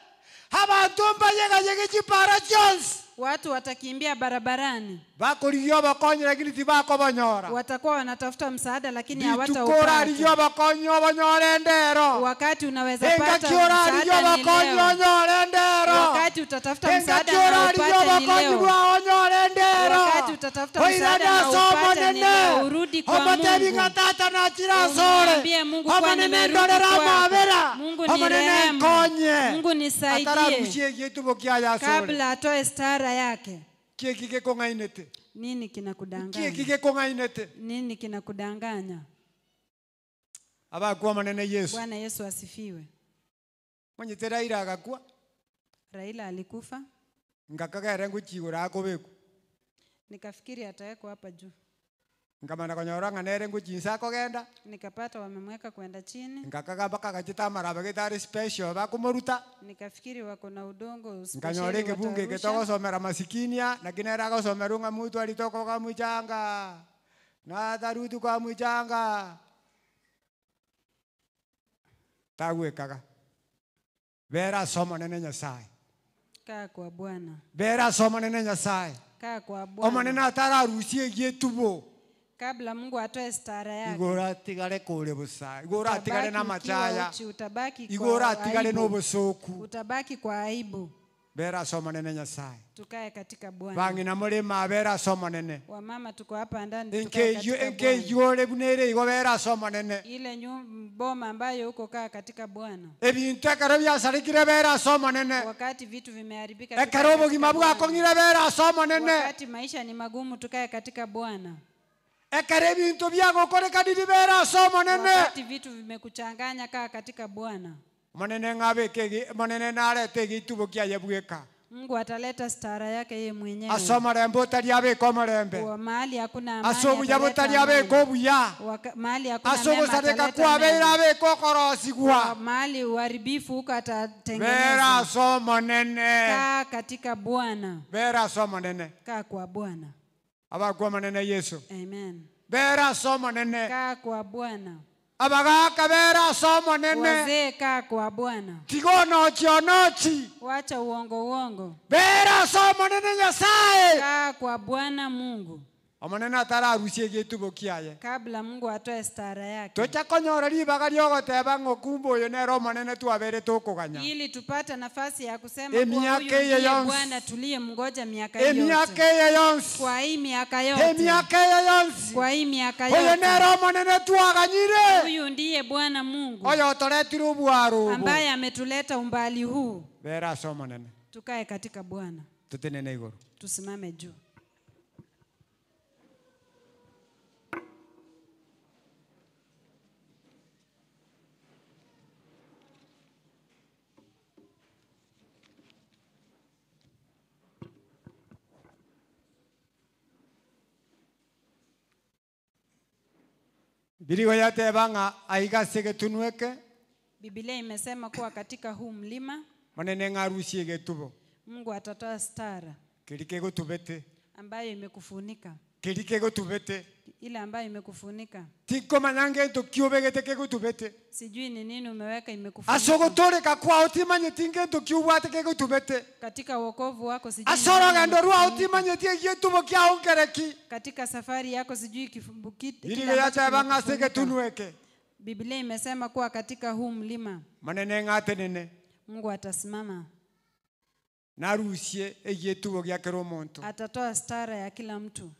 Abantu mbaye gachipara chonsi. Watu watakimbia barabarani, bakuriyo bakonyo lakini tibako banyora watakuwa wanatafuta msaada lakini bitukora ariyo hawataupata. bakonyo banyora endero Wakati unaweza enga pata kiora ariyo msaada ni bakonyo leo. nyora endero Wakati utatafuta enga msaada kiora na ariyo upate ni bakonyo leo. nyora endero Wakati utatafuta msaada na upate ni leo. Urudi kwa Omatebi Mungu. ngatata na chira sore Umwambie Mungu kwa Omanene nimerudi ndorera kwako. mabera Mungu ni Omanene rehemu. konye Mungu nisaidie. Atararushie gitu bokia sore Kabla atoe stara yake. Kiekike kongainete Nini kinakudanganya? Kiekike kongainete Nini kinakudanganya? Abakuwa manene Yesu Bwana Yesu asifiwe. Mwenye teraira agakua Raila alikufa, ngakagera nguchigura akobeku nikafikiri atawekwa hapa juu. ngamana konyora nganere nguchinsa kogenda Nikapata wamemweka kwenda chini, ngakagamba kagachita maraba gitari special bakumuruta nikafikiri wako na udongo nganyore special kibunge watarusha. kitoko somera masikinia na kinera go somera nga mutu alitoko kwa mchanga na darudu kwa mchanga tawe kaka Vera soma nene Nyasaye Kaa kwa Bwana. Vera soma nene Nyasaye Kaa kwa Bwana. Omanene atararusie yetubo Kabla Mungu atoe stara yake. igora tigare kule busa igora tigare na Utabaki ukiwa machaya uchi, utabaki kwa igora tigare aibu. no busoku Utabaki kwa aibu. Vera soma nene Nyasaye Tukae katika Bwana. bangi na mulima vera soma nene Wamama tuko hapa ndani, tukae katika enke Bwana. yore bunere igo vera soma nene Ile boma ambayo uko kaa katika Bwana. ebintu ekero byasarikire vera soma nene Wakati vitu vimeharibika, tukae ekero katika obogima Bwana. bwakong'ire vera soma nene Wakati maisha ni magumu, tukae katika Bwana. ekero ebintu byagokorekaniri vera soma nene Wakati vitu vimekuchanganya, kaa katika Bwana. manene ng'abeke manene narete gitubo kiaye bweka Mungu ataleta stara yake yeye mwenyewe. asoma rembo tari abeko marembe Kwa mahali hakuna amani, asobu ataleta yabotari amani. abeko buya Mahali hakuna asobo mema, sadeka ataleta kwa vera mema. abeko korosigwa Mahali uharibifu huko vera atatengeneza. soma nene Kaa katika Bwana. vera soma nene Kaa kwa Bwana. abakwa manene Yesu Amen. vera soma nene Kaa kwa Bwana. abagaka vera soma nene Wazee, kaa kwa Bwana. tigono chionochi Wacha uongo. vera soma nene Nyasaye Kaa kwa Bwana Mungu. amanene atararusie gitubo kiaye Kabla Mungu atoe stara yake. tocha konyora ribaga ryogoteba ng'okumba oyo nero manene twabere tukuganya Ili tupate nafasi ya kusema Emiaka kuwa huyu ndiye yonsi. Bwana tuliyemngoja miaka emiaka yote. eye yonsi Kwa hii miaka yote. emiaka eye yonsi Kwa hii miaka oyo yote. nero manene twaganyire Huyu ndiye Bwana Mungu oyo toretire obwaro obo ambaye ametuleta umbali huu. bera so manene Tukae katika Bwana. tutenene igoro Tusimame juu. birigo yateba ng'a aigase getunweke Biblia imesema kuwa katika huu mlima manene ng'arusie getubo Mungu atatoa stara kirike gotubete ambayo imekufunika. kirike gotubete Ile ambayo imekufunika. tikomanya ngento kiobegete kegotubete Sijui ni nini umeweka imekufunika. asogotoreka kwao timanyeti ngento kiubwate kegotubete Katika wokovu wako sijui. ni nini asorogendo rwao imekufunika. timanyetie gietubo kiaongereki Katika safari yako sijui kile birigo ambacho yateba ng'ase kimekufunika. getunweke Biblia imesema kuwa katika huu mlima manene ng'atenene Mungu atasimama, narusie egietubo giakera omonto atatoa stara ya kila mtu.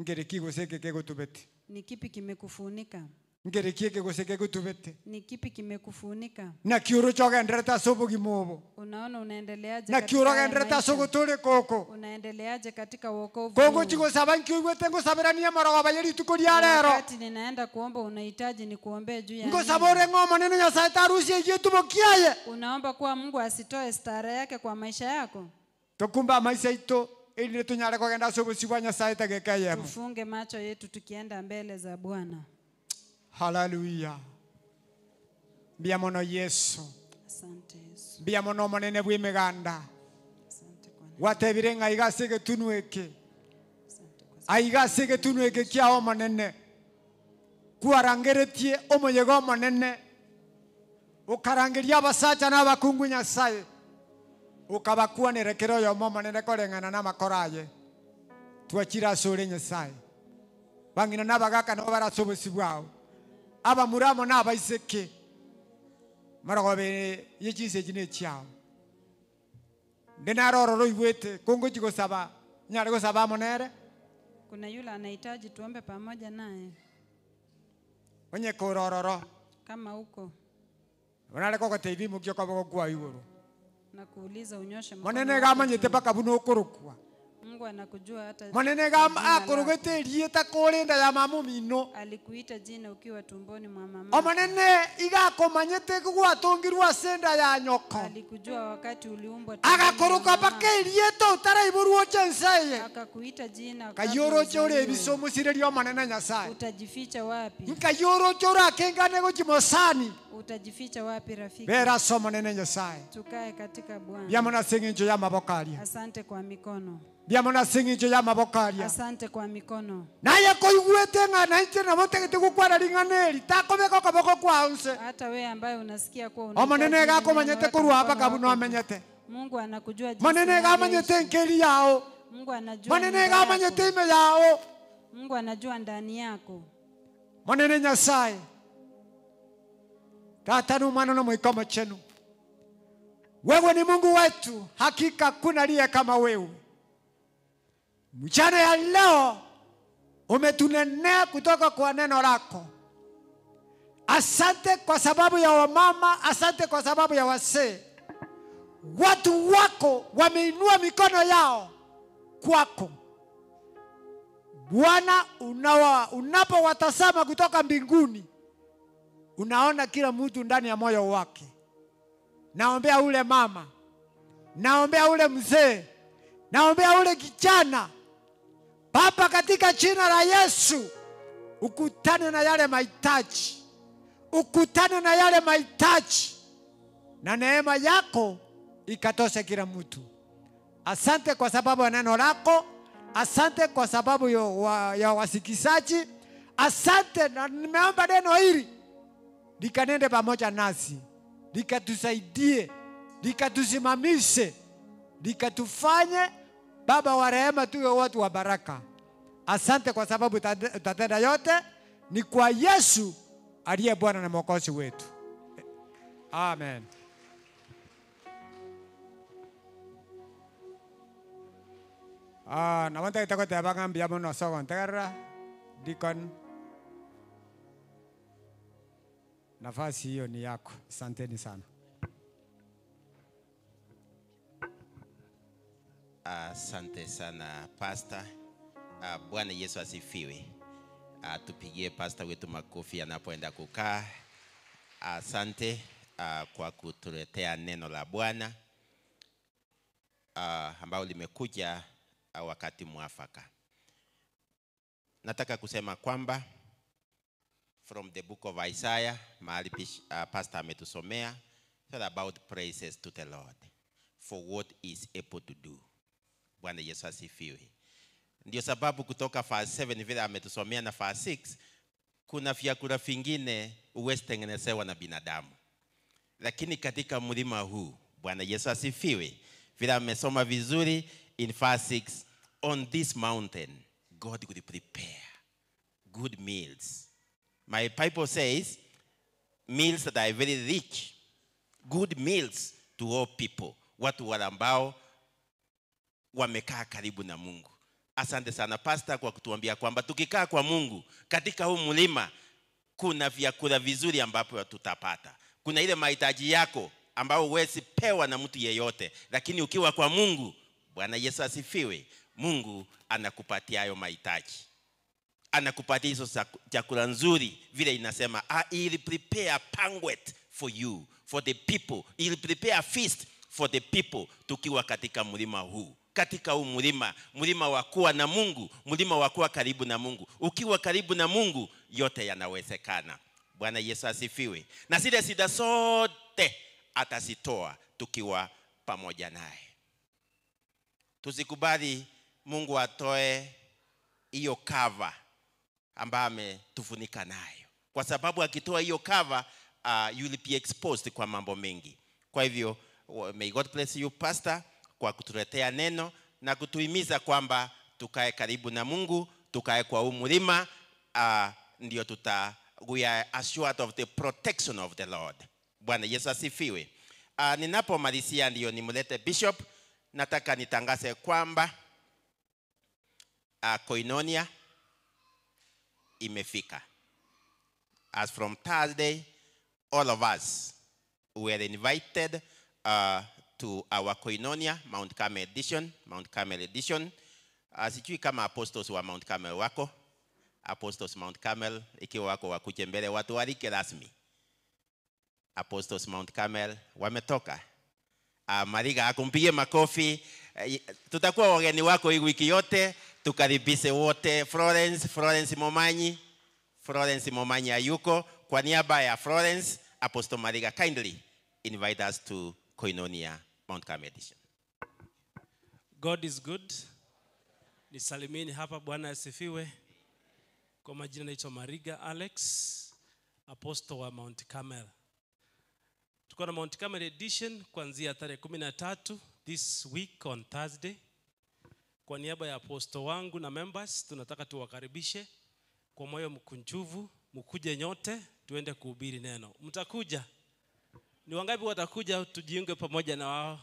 ngere kigoseke kegotubete Ni kipi kimekufunika? ngere kieke goseke gotubete Ni kipi kimekufunika? na kiuro chogendereta ase obogima obo Unaona unaendeleaje na katika kiuro haya gendereta ase maisha? ogotore koko Unaendeleaje katika wokovu koko huu? chigosaba nkiuigwete ngosabirania marogoba ya rituko ria rero Wakati ninaenda kuomba unahitaji ni kuombee juu ya ngosaba nini? ore ng'o manene nyasaye tarusie egietubo kiaye Unaomba kuwa Mungu asitoe stara yake kwa maisha yako. tokumba maisha ito ili tunyare kogenda ase obosi bwa nyasaye tegekeyemo Tufunge macho yetu tukienda mbele za Bwana. haleluya mbia mono Yesu Asante Yesu. mbia mono monene bwa emeganda Asante kwa neno. gwatebire ng'a iga ase egetunu eke Asante kwa aiga ase egetunu eke kiao monene kwarangeretie omoyega omonene okarangeria abasacha n'abakungu nyasaye ukabakua ni rekero yo mama nene korengana na makoraje twachira sore Nyasaye bangina nabagaka no barasobosi bwao aba muramo na abaiseke maragobe yechise jine chao ndenaroro igwete kongo chiko saba nyare go saba monere. Kuna yule anahitaji tuombe pamoja naye. Onye korororo Kama huko wanale ko TV mukyo kwa boko kwa igoro na kuuliza unyoshe mkono. manene gama nyete paka buno korokwa Mungu anakujua hata manene gama akorogete rieta kolinda ya mamu mino alikuita jina ukiwa tumboni mwa mama. o manene igako manyete kwa tongirwa senda ya nyoko Alikujua wakati uliumbwa tumboni agakoroka mwa mama. paka rieta utara iburuo chensaye Akakuita jina kabla kayoro chore uzaliwe. bisomo sirerio manene Nyasaye Utajificha wapi? kayoro chora kengane go chimosani Utajificha wapi rafiki? bera somo nene Nyasaye Tukae katika Bwana. byamona singinjo ya mabokaria Asante kwa mikono. byamona singinjo ya mabokaria Asante kwa mikono. naye koigwete ngana nje na motegete gukwara ringaneri takobeko kaboko kwaunse Hata wewe ambaye unasikia kuwa o manene gako manyete kurwa hapa kabuno amenyete Mungu anakujua jinsi manene ga unavyoishi. manyete nkeri yao Mungu anajua manene nyumba ga yako. manyete ime yao Mungu anajua ndani yako. manene Nyasaye tata nu mwana na mwikomo chenu wewe ni Mungu wetu hakika kuna aliye kama wewe. Mchana ya leo umetunenea kutoka kwa neno lako. Asante kwa sababu ya wamama, asante kwa sababu ya wasee. Watu wako wameinua mikono yao kwako. Bwana, unapowatazama kutoka mbinguni, unaona kila mtu ndani ya moyo wake. Naombea ule mama, naombea ule mzee, naombea ule kijana. Baba, katika jina la Yesu, ukutane na yale mahitaji, ukutane na yale mahitaji, na neema yako ikatoshe kila mtu. Asante kwa sababu ya neno lako, asante kwa sababu ya wasikizaji, asante. Na nimeomba neno hili likanende pamoja nasi, likatusaidie, likatusimamishe, likatufanye Baba wa rehema, tuwe watu wa baraka. Asante kwa sababu utatenda yote, ni kwa Yesu aliye Bwana na Mwokozi wetu. Amen. Na wanta kitako tebanga mbiamo no sogo ntegara Deacon, nafasi hiyo ni yako. Asanteni sana. Asante sana Pastor. Bwana Yesu asifiwe. Tupigie Pastor wetu makofi anapoenda kukaa. Asante kwa kutuletea neno la Bwana ambao limekuja wakati mwafaka. Nataka kusema kwamba from the book of Isaiah, mahali Pastor ametusomea, it's about praises to the Lord for what is able to do. Bwana Yesu asifiwe. Ndio sababu kutoka verse 7 vile ametusomea na verse 6, kuna vyakula vingine uwezi tengenezewa na binadamu. Lakini katika mlima huu, Bwana Yesu asifiwe, vile amesoma vizuri in verse 6, on this mountain God will prepare good meals. My Bible says meals that are very rich, good meals to all people. Watu wale ambao wamekaa karibu na Mungu. Asante sana Pastor kwa kutuambia kwamba tukikaa kwa Mungu katika huu mlima kuna vyakula vizuri ambapo tutapata. Kuna ile mahitaji yako ambao huwezi pewa na mtu yeyote, lakini ukiwa kwa Mungu, Bwana Yesu asifiwe, Mungu anakupatia hayo mahitaji. Anakupatia hizo chakula nzuri vile inasema, he will prepare a banquet for you, for the people. He will prepare a feast for the people tukiwa katika mlima huu. Katika huu mlima wa kuwa na Mungu, mlima wa kuwa karibu na Mungu. Ukiwa karibu na Mungu, yote yanawezekana. Bwana Yesu asifiwe. Na zile shida zote atazitoa tukiwa pamoja naye. Tusikubali Mungu atoe hiyo cover ambayo ametufunika nayo. Kwa sababu akitoa hiyo cover, you will be exposed kwa mambo mengi. Kwa hivyo May God bless you, Pastor, kwa kutuletea neno na kutuhimiza kwamba tukae karibu na Mungu, tukae kwa huu mlima, ndio we are assured of the protection of the Lord. Bwana Yesu asifiwe. Ninapomalizia ndio nimlete Bishop. Nataka nitangaze kwamba Koinonia imefika. As from Thursday, all of us were invited to our Koinonia Mount Carmel edition. Sijui kama apostles wa Mount Carmel wako. Apostles Mount Carmel, ikiwa wako wakuje mbele watu walike rasmi. Apostles Mount Carmel wametoka. Mariga akumpigie makofi. Tutakuwa wageni wako hii wiki yote. Tukaribishe wote. Florence Momanyi ayuko. Kwa niaba ya Florence, Apostle Mariga kindly invite us to Koinonia Mount Carmel edition. God is good. Nisalimini hapa, Bwana asifiwe. Kwa majina naitwa Mariga Alex, Apostle wa Mount Carmel. Tuko na Mount Carmel edition kuanzia tarehe 13 this week on Thursday. Kwa niaba ya apostle wangu na members tunataka tuwakaribishe kwa moyo mkunjufu, mkuje nyote tuende kuhubiri neno. Mtakuja? Ni wangapi watakuja tujiunge pamoja na wao?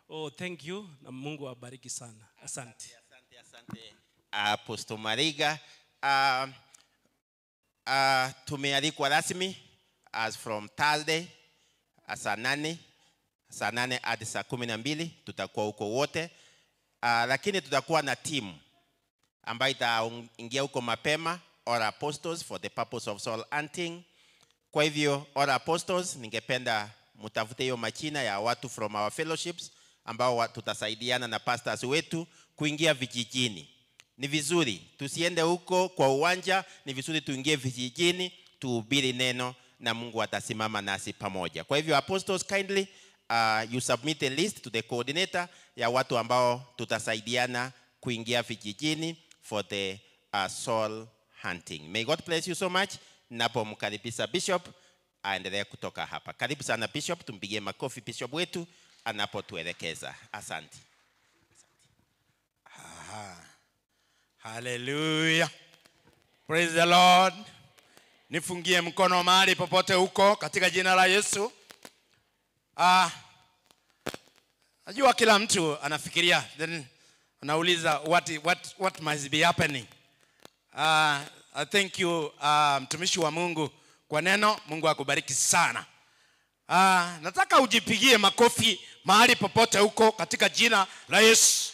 Oh, thank you na Mungu awabariki sana. Asante. Asante. Apostle Mariga, tumealikwa rasmi as from Thursday saa 8 hadi saa 12 tutakuwa huko wote. Lakini tutakuwa na team ambayo itaingia huko mapema, all apostles for the purpose of soul hunting. Kwa hivyo all apostles, ningependa mtafute hiyo majina ya watu from our fellowships ambao tutasaidiana na pastors wetu kuingia vijijini. Ni vizuri tusiende huko kwa uwanja, ni vizuri tuingie vijijini tuhubiri neno na Mungu atasimama nasi pamoja. Kwa hivyo apostles, kindly you submit a list to the coordinator ya watu ambao tutasaidiana kuingia vijijini for the soul hunting. May God bless you so much. Napomkaribisha Bishop aendelee kutoka hapa. Karibu sana Bishop, tumpigie makofi Bishop wetu anapotuelekeza. Asante. Hallelujah. Praise the Lord. Nifungie mkono mahali popote huko katika jina la Yesu. Najua kila mtu anafikiria, then anauliza what must be happening. I thank you mtumishi wa Mungu kwa neno. Mungu akubariki sana. Nataka ujipigie makofi mahali popote huko katika jina la Yesu.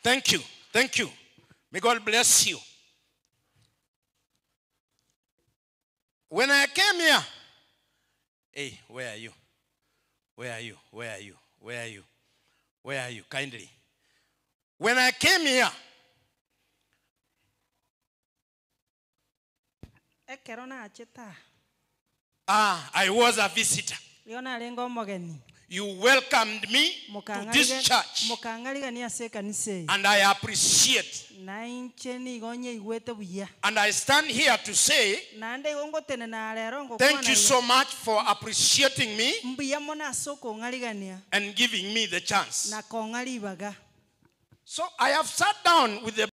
Thank you. Thank you. May God bless you. When I came here, hey, where are you? Where are you? Where are you? Where are you? Where are you? Kindly. When I came here, I was a visitor. You welcomed me to this church, and I appreciate. And I stand here to say thank you so much for appreciating me and giving me the chance. So I have sat down with the